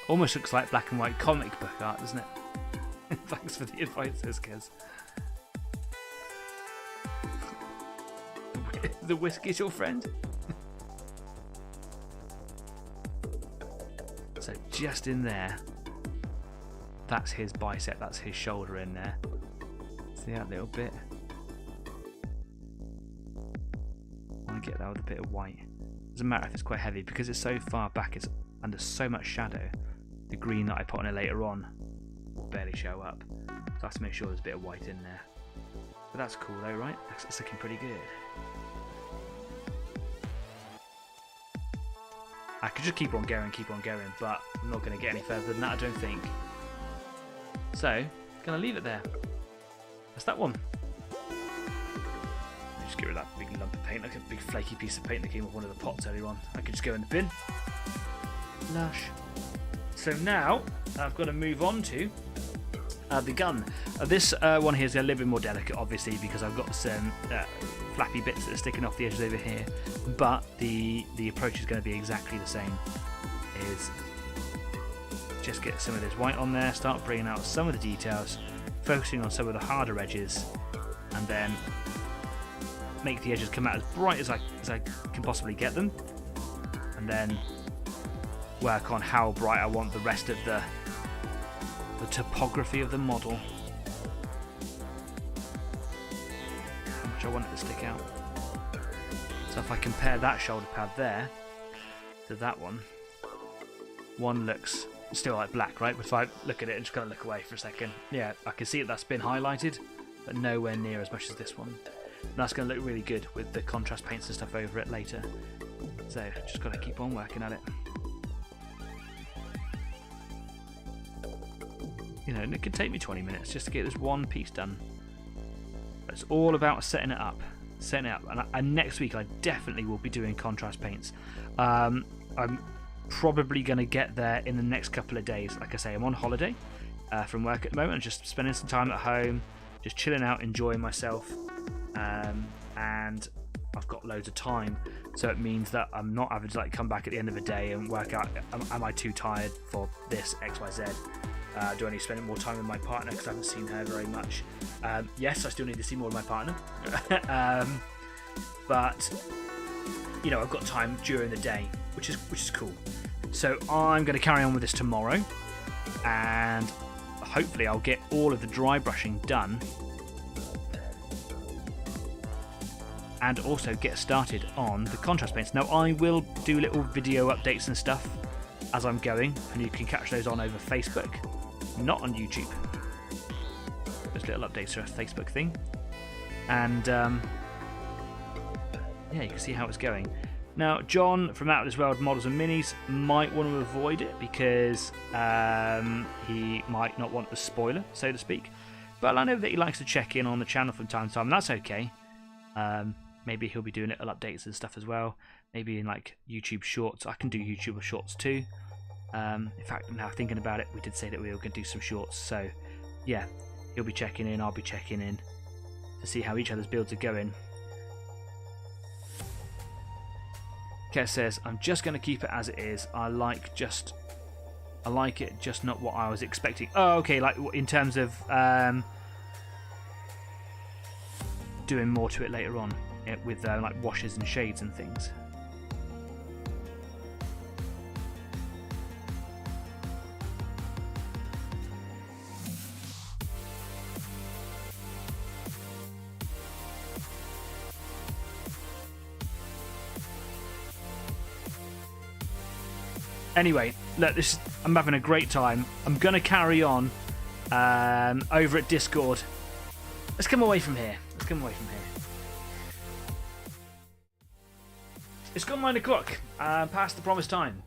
Almost looks like black and white comic book art, doesn't it? Thanks for the advice, says Kez. The whiskey's your friend? So just in there, that's his bicep, that's his shoulder in there. See that little bit? I want to get that with a bit of white. Doesn't matter if it's quite heavy, because it's so far back, it's under so much shadow. The green that I put on it later on will barely show up. So I have to make sure there's a bit of white in there. But that's cool though, right? It's looking pretty good. I could just keep on going, but I'm not going to get any further than that, I don't think. So, going to leave it there. That's that one. Just get rid of that big lump of paint, like a big flaky piece of paint that came off one of the pots earlier on. I could just go in the bin. Lush. So now, I've got to move on to the gun. This one here is a little bit more delicate, obviously, because I've got some flappy bits that are sticking off the edges over here. But the approach is going to be exactly the same. Is just get some of this white on there, start bringing out some of the details, focusing on some of the harder edges, and then make the edges come out as bright as I can possibly get them, and then work on how bright I want the rest of the topography of the model. How much I want it to stick out. So if I compare that shoulder pad there to that one looks still like black, right? But if I look at it and just kind of look away for a second, yeah, I can see that's been highlighted, but nowhere near as much as this one. And that's going to look really good with the contrast paints and stuff over it later. So just got to keep on working at it. You know, and it could take me 20 minutes just to get this one piece done. But it's all about setting it up. And next week I definitely will be doing contrast paints. I'm probably going to get there in the next couple of days. Like I say, I'm on holiday from work at the moment. I'm just spending some time at home, just chilling out, enjoying myself. And I've got loads of time. So it means that I'm not having to come back at the end of the day and work out, am I too tired for this, X, Y, Z? Do I need to spend more time with my partner because I haven't seen her very much? Yes, I still need to see more of my partner. But, you know, I've got time during the day, which is cool. So I'm going to carry on with this tomorrow. And hopefully I'll get all of the dry brushing done. And also get started on the contrast paints. Now I will do little video updates and stuff as I'm going. And you can catch those on over Facebook. Not on YouTube. Those little updates are a Facebook thing. And yeah, you can see how it's going. Now, John from Out of This World Models and Minis might want to avoid it because he might not want the spoiler, so to speak. But I know that he likes to check in on the channel from time to time, and that's okay. Maybe he'll be doing little updates and stuff as well. Maybe in YouTube Shorts. I can do YouTube Shorts too. In fact, now thinking about it, we did say that we were going to do some shorts, so yeah, he'll be checking in, I'll be checking in to see how each other's builds are going. Kes says, I'm just going to keep it as it is. I like it, just not what I was expecting. Oh, okay, like in terms of doing more to it later on with like washes and shades and things. Anyway, look, I'm having a great time. I'm going to carry on over at Discord. Let's come away from here. It's gone 9 o'clock, past the promised time.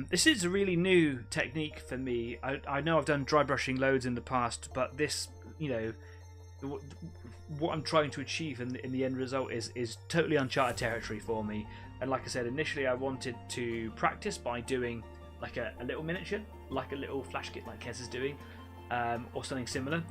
This is a really new technique for me. I know I've done dry brushing loads in the past, but this, you know, what I'm trying to achieve in the end result is totally uncharted territory for me. And like I said, initially I wanted to practice by doing like a little miniature, like a little flash kit like Kes is doing, or something similar.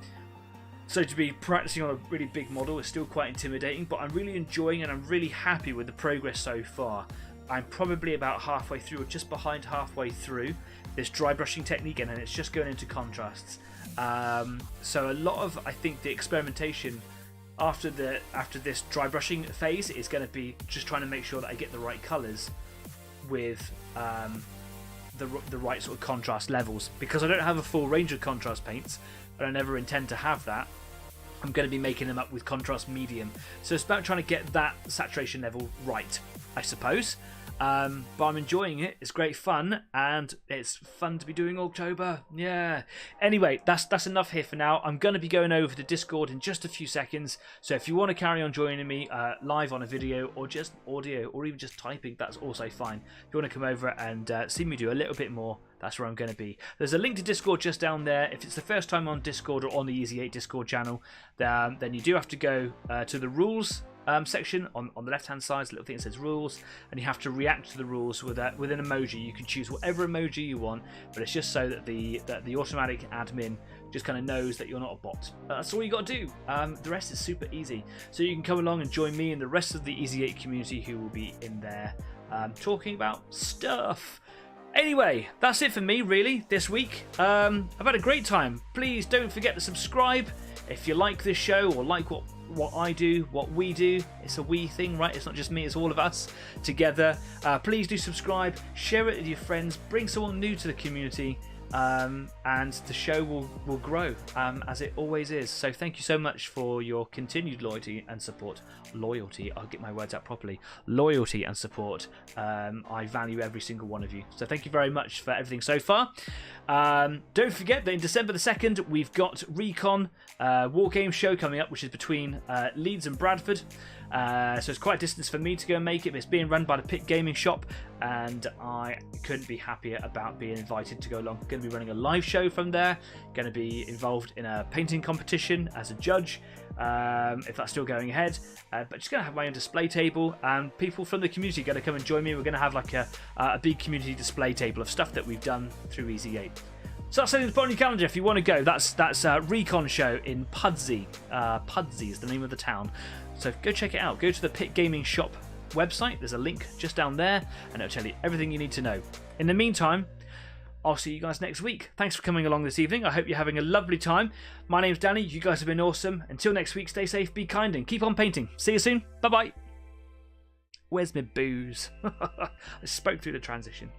So to be practicing on a really big model is still quite intimidating, but I'm really enjoying and I'm really happy with the progress so far. I'm probably about halfway through, or just behind halfway through this dry brushing technique, and then it's just going into contrasts. So a lot of, I think, the experimentation after this dry brushing phase is going to be just trying to make sure that I get the right colours with the right sort of contrast levels, because I don't have a full range of contrast paints, and I never intend to have that. I'm going to be making them up with contrast medium, so it's about trying to get that saturation level right, I suppose. But I'm enjoying it. It's great fun, and it's fun to be doing Orktober. Yeah. Anyway, that's enough here for now. I'm going to be going over to Discord in just a few seconds. So if you want to carry on joining me live on a video, or just audio, or even just typing, that's also fine. If you want to come over and see me do a little bit more, that's where I'm going to be. There's a link to Discord just down there. If it's the first time on Discord or on the Easy 8 Discord channel, then you do have to go to the rules section on the left hand side. There's a little thing that says rules, and you have to react to the rules with an emoji. You can choose whatever emoji you want, but it's just so that the automatic admin just kind of knows that you're not a bot. That's all you got to do. The rest is super easy. So you can come along and join me and the rest of the Easy 8 community who will be in there talking about stuff. Anyway, that's it for me really this week. I've had a great time. Please don't forget to subscribe if you like this show, or like what I do, what we do. It's a we thing, right? It's not just me, it's all of us together. Please do subscribe, share it with your friends, bring someone new to the community, and the show will grow, as it always is. So thank you so much for your continued loyalty and support. Loyalty, I'll get my words out properly. Loyalty and support. I value every single one of you. So thank you very much for everything so far. Don't forget that in December the 2nd, we've got Recon War Game Show coming up, which is between Leeds and Bradford. So it's quite a distance for me to go and make it, but it's being run by the Pit Gaming Shop, and I couldn't be happier about being invited to go along. Going to be running a live show from there, going to be involved in a painting competition as a judge, if that's still going ahead, but just going to have my own display table, and people from the community are going to come and join me. We're going to have like a big community display table of stuff that we've done through Easy 8. So that's something to put on your calendar if you want to go. That's Recon Show in Pudsey. Pudsey is the name of the town. So go check it out. Go to the Pit Gaming Shop website. There's a link just down there, and it'll tell you everything you need to know. In the meantime, I'll see you guys next week. Thanks for coming along this evening. I hope you're having a lovely time. My name's Danny. You guys have been awesome. Until next week, stay safe, be kind, and keep on painting. See you soon. Bye-bye. Where's my booze? I spoke through the transition.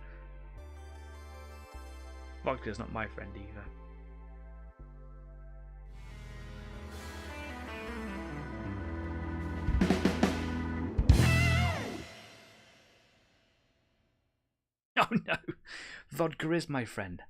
Vodka's not my friend either. Oh no, vodka is my friend.